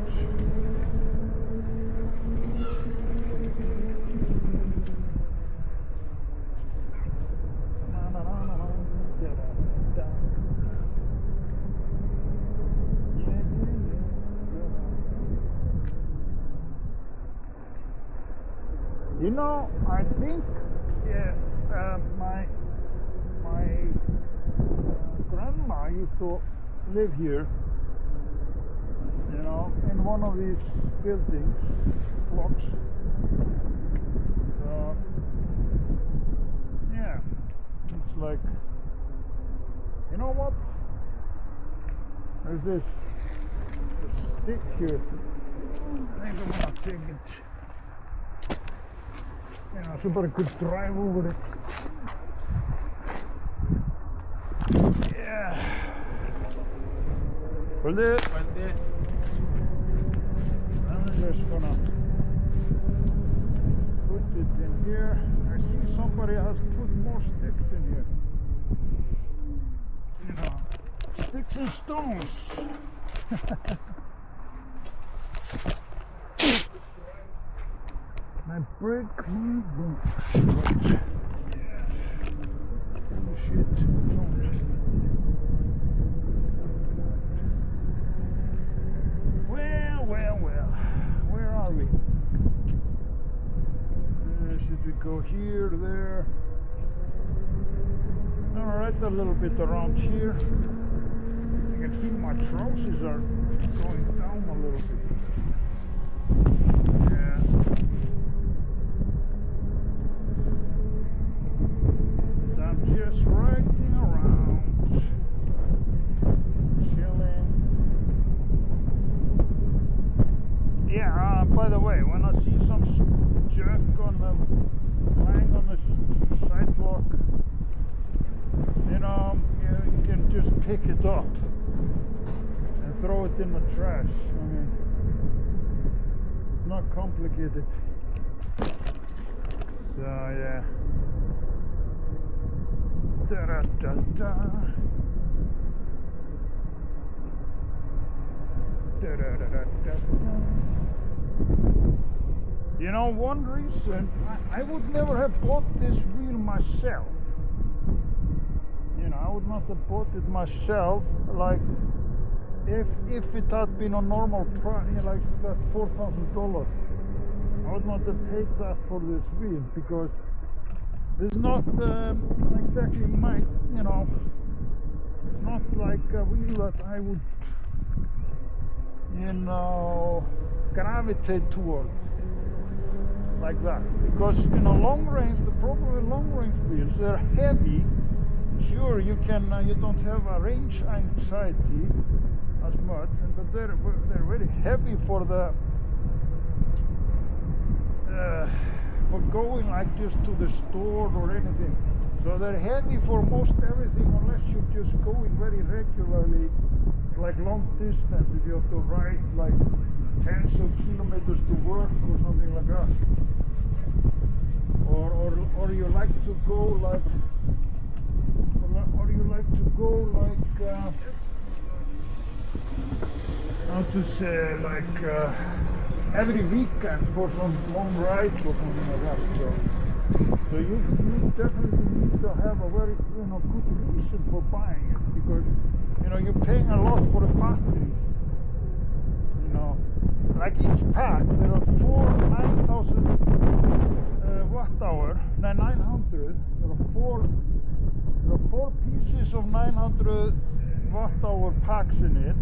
You know, I think my grandma used to live here, you know, in one of these buildings, blocks. So, yeah, it's like, you know what? There's this stick here. I think I'm gonna take it. You know, somebody could drive over it. Yeah. Hold it. I'm just gonna put it in here. I see somebody has put more sticks in here. You know, sticks and stones. I break my bones, but yeah. Oh shit, don't. Well, where are we? go here, there. Alright, a little bit around here. I can feel my trousers are going down a little bit. Yeah. So I'm just riding around, chilling. Yeah, by the way, when I see some junk lying on the sidewalk, you know, you can just pick it up and throw it in the trash. I mean, it's not complicated. So yeah. Da da da da. Da da da da da. You know, one reason I would never have bought this wheel myself. You know, I would not have bought it myself. Like, if it had been a normal price, like that $4,000, I would not have paid that for this wheel, because it's not exactly my, you know, it's not like a wheel that I would, you know, gravitate towards like that. Because in a long range, the problem with long range wheels, they're heavy. Sure, you don't have a range anxiety as much, but they're very heavy for the for going like just to the store or anything. So they're heavy for most everything, unless you're just going very regularly, like long distance. If you have to ride like tens of kilometers to work or something like that, or you like to go like. Or you like to go like, how to say, like every weekend for some long ride or something like that. So you definitely need to have a very, you know, good reason for buying it, because, you know, you're paying a lot for the battery. You know, like each pack, there are 4 9,000 watt hour, 900. There are 4 pieces of 900 watt hour packs in it,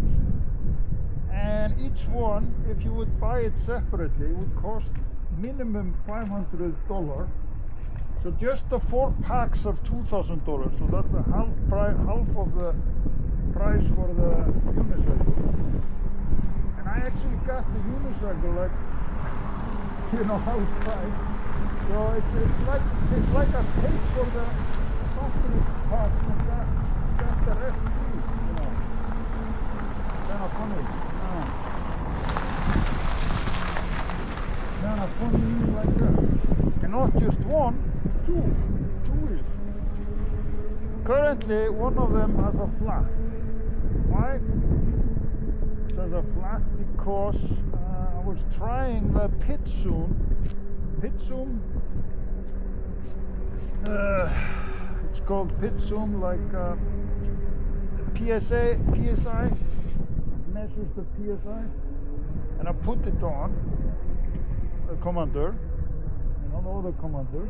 and each one, if you would buy it separately, would cost minimum $500. So just the 4 packs are $2,000. So that's a half of the price for the unicycle. And I actually got the unicycle like, you know, half price. So it's like I paid for the battery pack and got the rest free, you know. Kind of funny. Kind of funny like that. And not just one, two wheels. Currently, one of them has a flat. Why? It has a flat because I was trying the Pitsum. It's called Pitsum, like PSI, measures the PSI, and I put it on the commander, you know, the commander,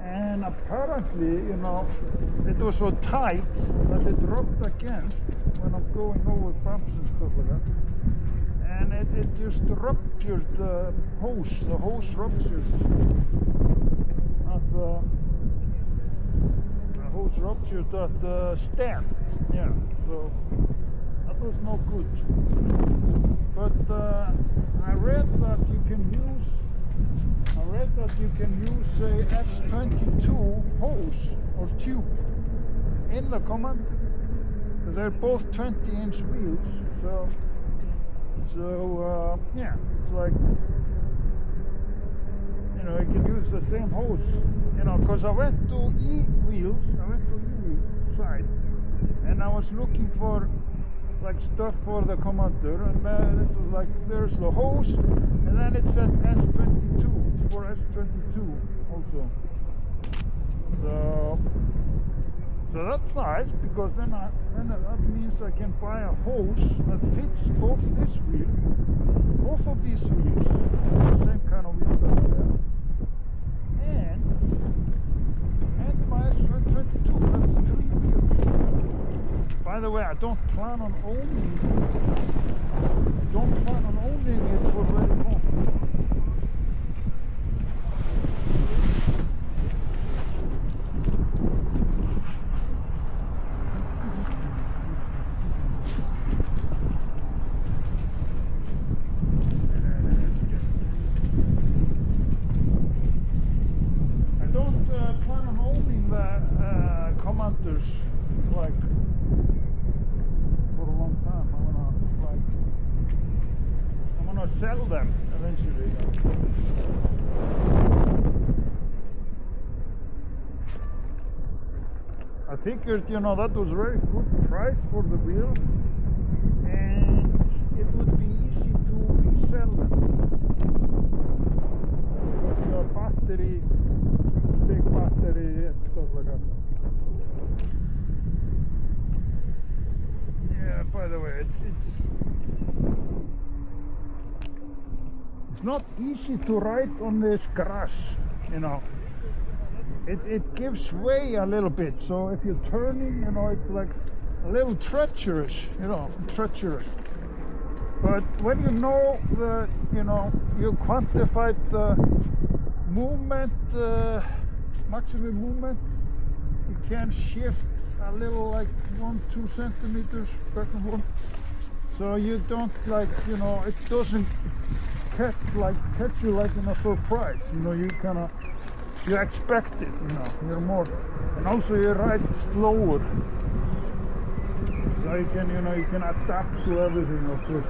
and apparently, you know, it was so tight that it rubbed against when I'm going over bumps and stuff like that, and it just ruptured the hose ruptured at the hose ruptured at the stem, yeah, so that was no good. But I read that you can use say S22 hose or tube in the Commander. They're both 20-inch wheels, so yeah, it's like, you know, you can use the same hose, you know, because I went to E-wheels side, and I was looking for like stuff for the Commander, and it was like, there's the hose, and then it said S22, it's for S22 also. So that's nice, because then that means I can buy a hose that fits both of these wheels, the same kind of wheels that I have, S22, that's 3 wheels. By the way, I don't plan on owning it for very long. Like for a long time. I'm gonna sell them eventually. I figured, you know, that was very good price for the wheel, and it would be easy to resell them. Because battery, big battery and stuff like that. By the way, it's not easy to ride on this grass, you know. It gives way a little bit, so if you're turning, you know, it's like a little treacherous, you know, treacherous. But when you know the, you know, you quantified the movement, maximum movement, you can shift a little, like 1-2 centimeters back and forth, so you don't, like, you know, it doesn't catch you like in a surprise, you know. You kind of, you expect it, you know, you're more, and also you ride slower, so you can, you know, you can adapt to everything, of course.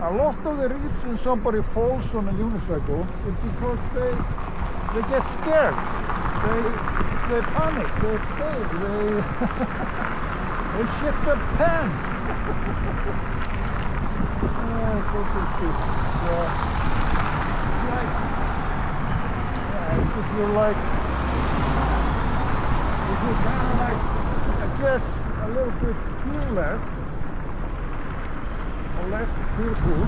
A lot of the reason somebody falls on a unicycle is because they get scared. They panic, they fail, they shit their pants. So stupid. Yeah. If you're kind of like, I guess, a little bit fearless, or less fearful,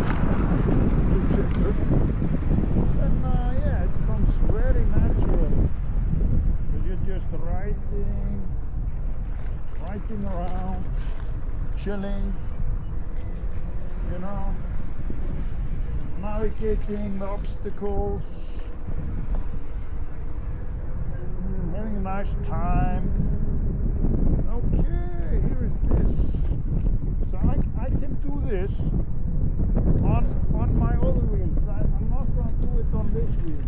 then yeah, it becomes very natural. You're just riding around, chilling, you know, navigating the obstacles, having a nice time. Okay, here is this. So I can do this on my other wheels. I'm not going to do it on this wheel.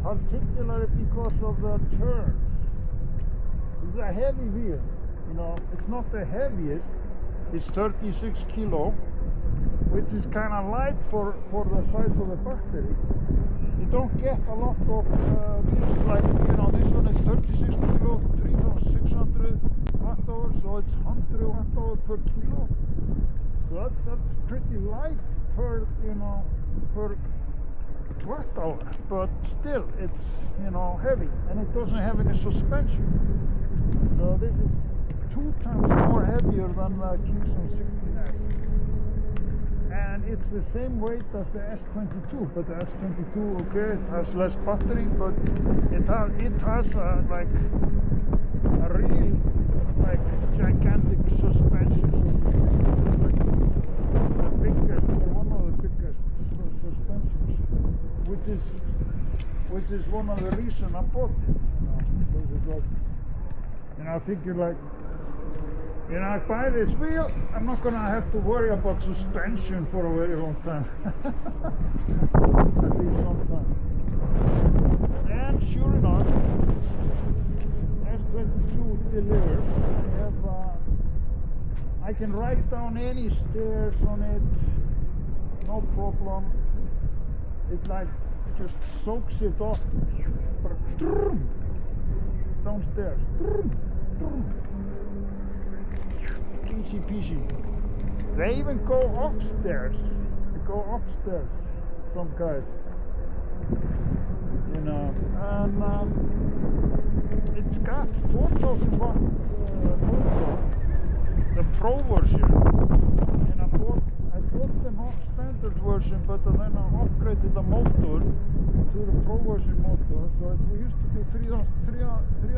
Particularly because of the turns. It's a heavy wheel, you know. It's not the heaviest. It's 36 kilo, which is kind of light for the size of the battery. You don't get a lot of wheels like, you know, this one is 36 kilo, 3,600 watt-hours, so it's 100 watt-hours per kilo. So that's pretty light per, you know, per watt-hour, but still it's, you know, heavy, and it doesn't have any suspension. So this is 2 times more heavier than the Kingston 16S, and it's the same weight as the S22. But the S22, okay, it has less battery, but it has like a real, like, gigantic suspension. The biggest, or one of the biggest suspensions, which is one of the reasons I bought it, you know, because it's like, you know, I figure, like, you know, I buy this wheel, I'm not gonna have to worry about suspension for a very long time. At least sometime. And sure enough, S22 delivers. I can ride down any stairs on it, no problem. It like just soaks it off downstairs. Easy peasy. They even go upstairs. They go upstairs, some guys. You know, and it's got 4,000 watt motor, the Pro version. And I bought the standard version, but then I upgraded the motor to the Pro version motor. So it used to be 3,000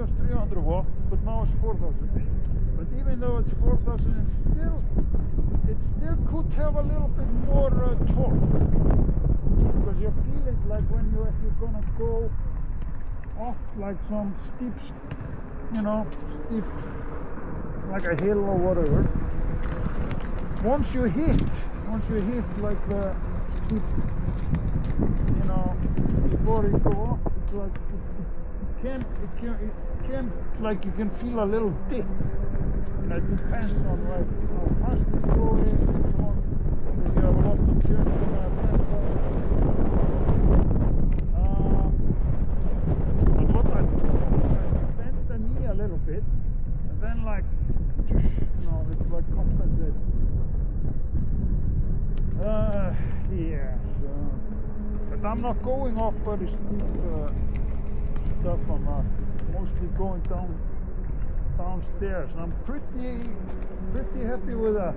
was 300 watt, but now it's 4,000. But even though it's 4,000, it still could have a little bit more torque, because you feel it like when if you're gonna go off like some steep, steep, like a hill or whatever. Once you hit like the steep, before you go off, it's like it can like you can feel a little dip. It depends on like how fast it's going, and so on. If you have a lot of turns on that but what I do is I bend the knee a little bit, and then like, it's like compensated. Yeah, so, but I'm not going off very steep stuff. I'm mostly going downstairs, and I'm pretty happy with that.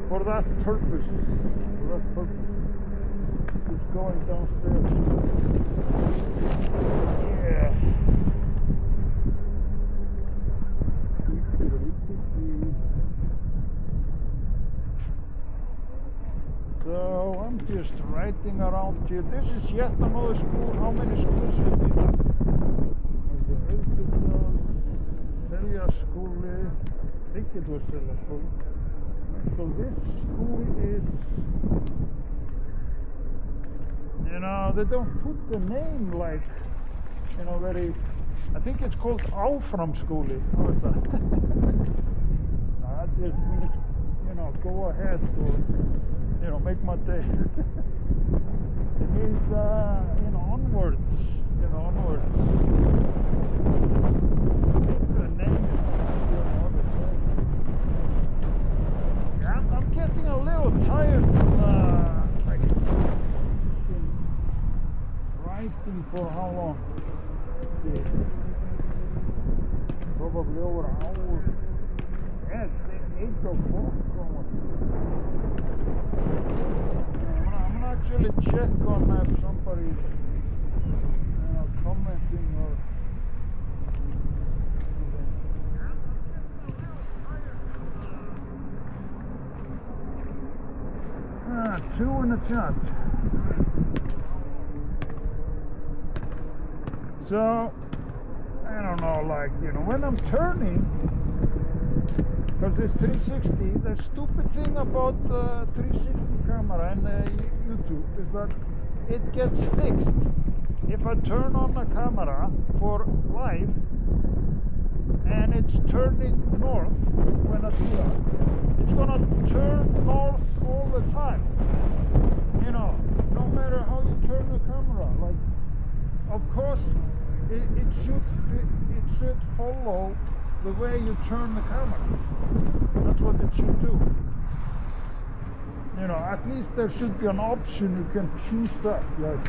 For that purpose, just going downstairs. Yeah. So I'm just riding around here. This is yet another school. How many schools have we done? Seljaskóli. I think it was Seljaskóli. So this school is, they don't put the name like, very, I think it's called Áframskóli. How is that? That just means, go ahead or, make my day. It means, onwards, onwards. I think the name is, I'm getting a little tired from, like, riding for how long? Let's see. Probably over an hour. Yeah, it's 8 o'clock almost. I'm gonna actually check on if somebody's commenting or 2 in the chat. So I don't know, like, when I'm turning, because it's 360, the stupid thing about the 360 camera and YouTube is that it gets fixed. If I turn on the camera for live and it's turning north when I do that, it's gonna turn north all the time. No matter how you turn the camera. Like, of course, it should follow the way you turn the camera. That's what it should do. At least there should be an option you can choose that, like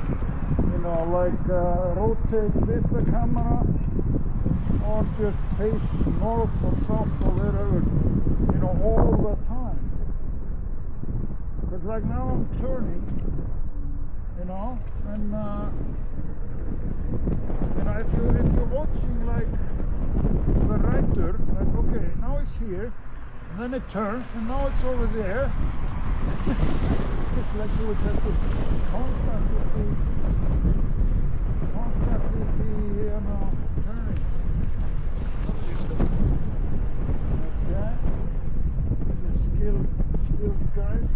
rotate with the camera, or just face north or south or wherever, all the time. Because like now I'm turning, and if you're watching like the rider, like, okay, now it's here, and then it turns, and now it's over there. It's like you would have to constantly be, turning. Okay, skilled guys.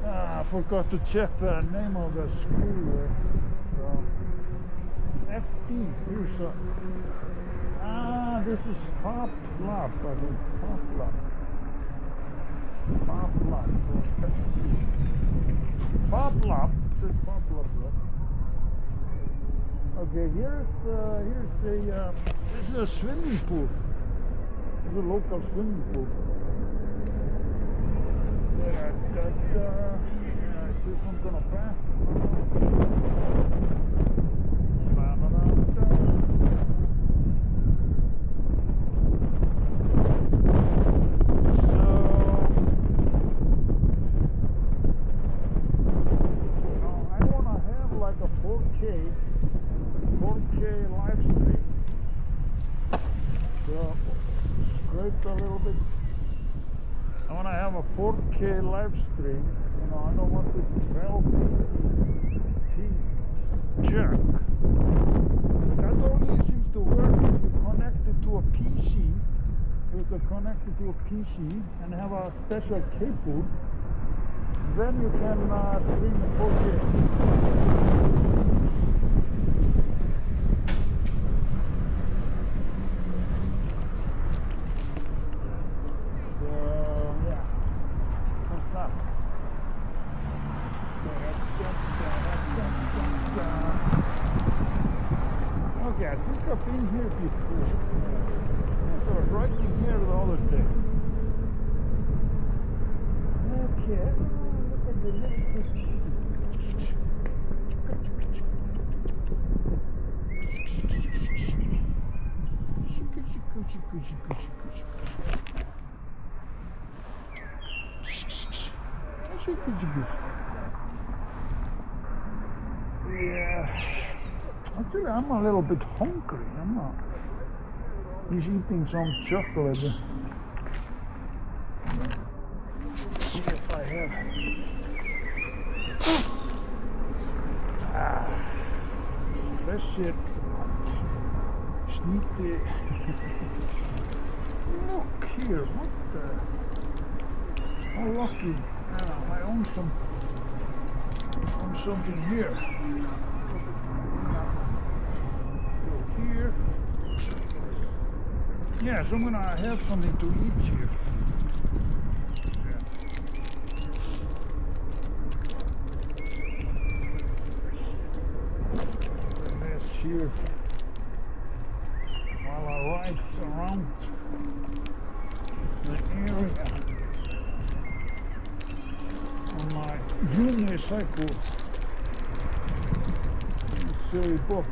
I forgot to check the name of the school there. So, FD, here's a, this is Fab Lab, I think. Fab Lab. Fab Lab, or FD. Fab Lab, it says Fab Lab. Okay, this is a swimming pool. This is a local swimming pool. Is this one gonna pass? So, I wanna have like a 4K 4K live stream. So, scrape a little bit. I want to have a 4K live stream. You know, I don't want this 1280p junk. That only seems to work if you connect it to a PC. You have to connect it to a PC and have a special cable. Then you can stream in 4K. Okay, I think I've been here before. So I was riding here the other day. Okay, look at the little yeah. Actually, I'm a little bit hungry. He's eating some chocolate. Let's see if I have. This shit. Sneaky. Look here. What the? How lucky. I own something here. Here. Yeah, so I'm gonna have something to eat here. And this here while I ride around the area on my unicycle. Silly book.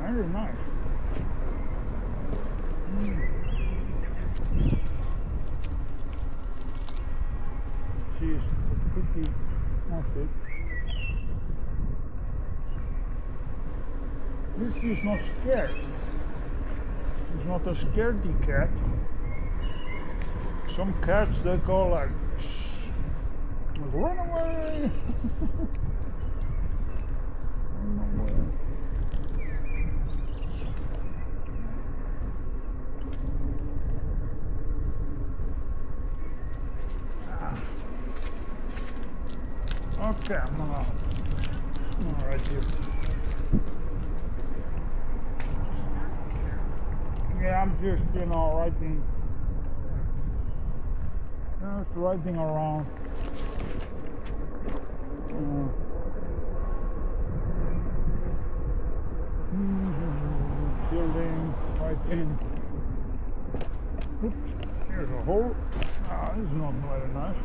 Very nice. She's pretty naughty. This is not scared. It's not a scaredy cat. Some cats they go like, run away. Run away. Okay, I'm gonna right here. Yeah, I'm just, you know, riding around. Building, right in. Oops, here's a hole. This is not very nice.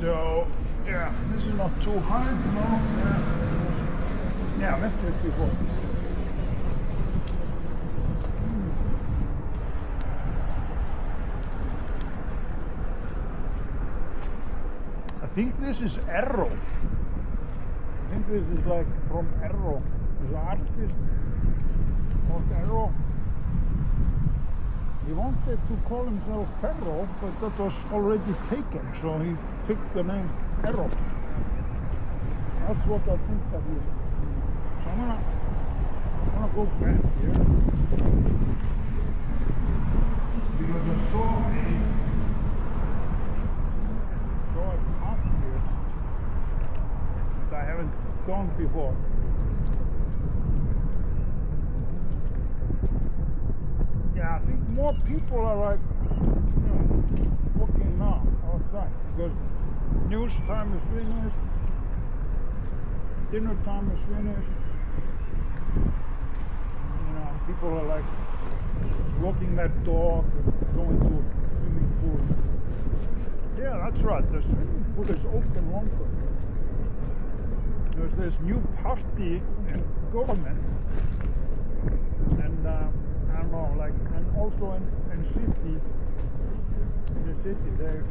So, yeah, this is not too high, no, yeah, I've been here before. I think this is Arrow. I think this is like from Arrow. There's an artist called Arrow. He wanted to call himself Ferro, but that was already taken, so he took the name Arrow. That's what I think that is. So I'm gonna go back here because I saw it up here that I haven't gone before. Yeah, I think more people are like, you know, walking news time is finished. Dinner time is finished. You know, people are like walking their dog, going to swimming pool. Yeah, that's right. The swimming pool is open longer. There's this new party in government, and I don't know, like, and also in city, there,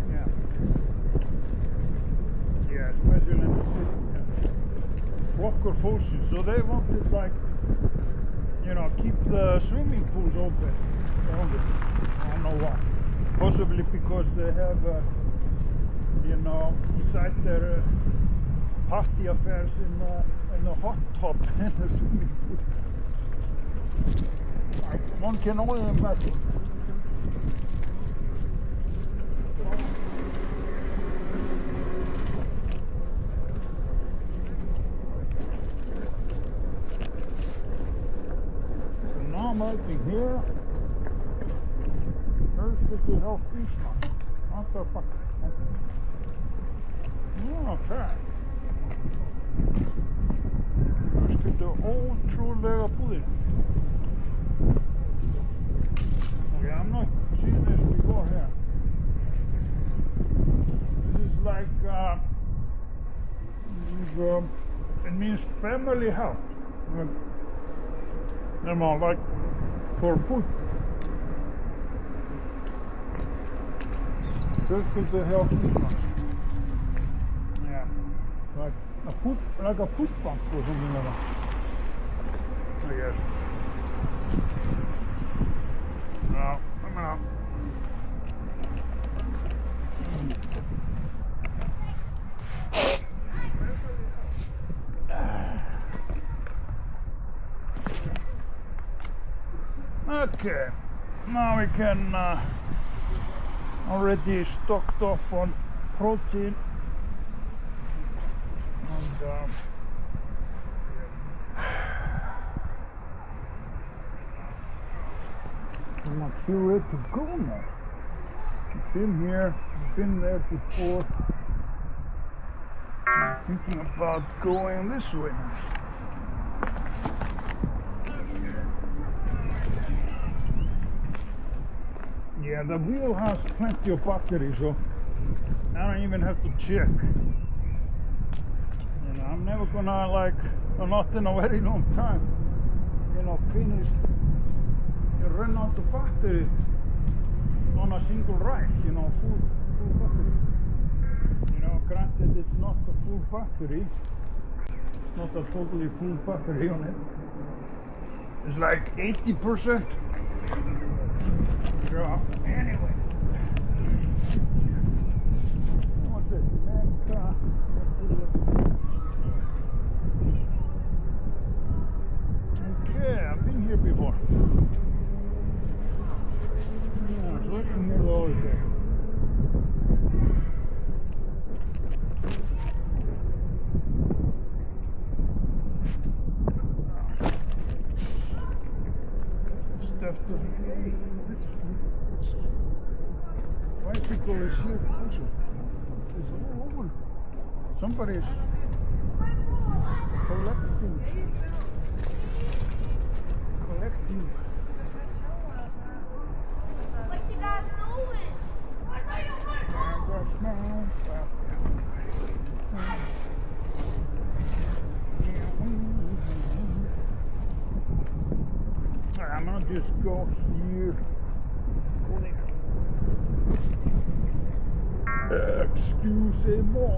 yeah, especially in the city, Flokkur Fólksins. So they wanted, like, you know, keep the swimming pools open. I don't know why. Possibly because they have, you know, beside their party affairs in the hot tub in the swimming pool. One can only imagine. So now I'm writing here. First to help Ísland. What the fuck? Okay. Þetta ótrúlega búðir. Okay, I'm not seen this before here. This is like it means family health. You know, like for food. First to help Ísland. Yeah, like a food bank or something like that, I guess. No, I'm out. Okay, now we can already stocked up on protein. And I'm not sure where to go now. I've been here, I've been there before. I'm thinking about going this way. Yeah, the wheel has plenty of battery, so I don't even have to check. You know, I'm never gonna, like, not in a very long time, you know, finish and run out of battery on a single ride, you know, full battery. You know, granted it's not a full battery, it's not a totally full battery on it. It's like 80%. So, anyway. What's this? Okay, I've been here before. Yeah, it's looking near the old day. Stuff to bicycle is here also. It's all over. Somebody's collecting. What you guys doing? What are you doing? I'm gonna just go here. Go there. Excusez-moi.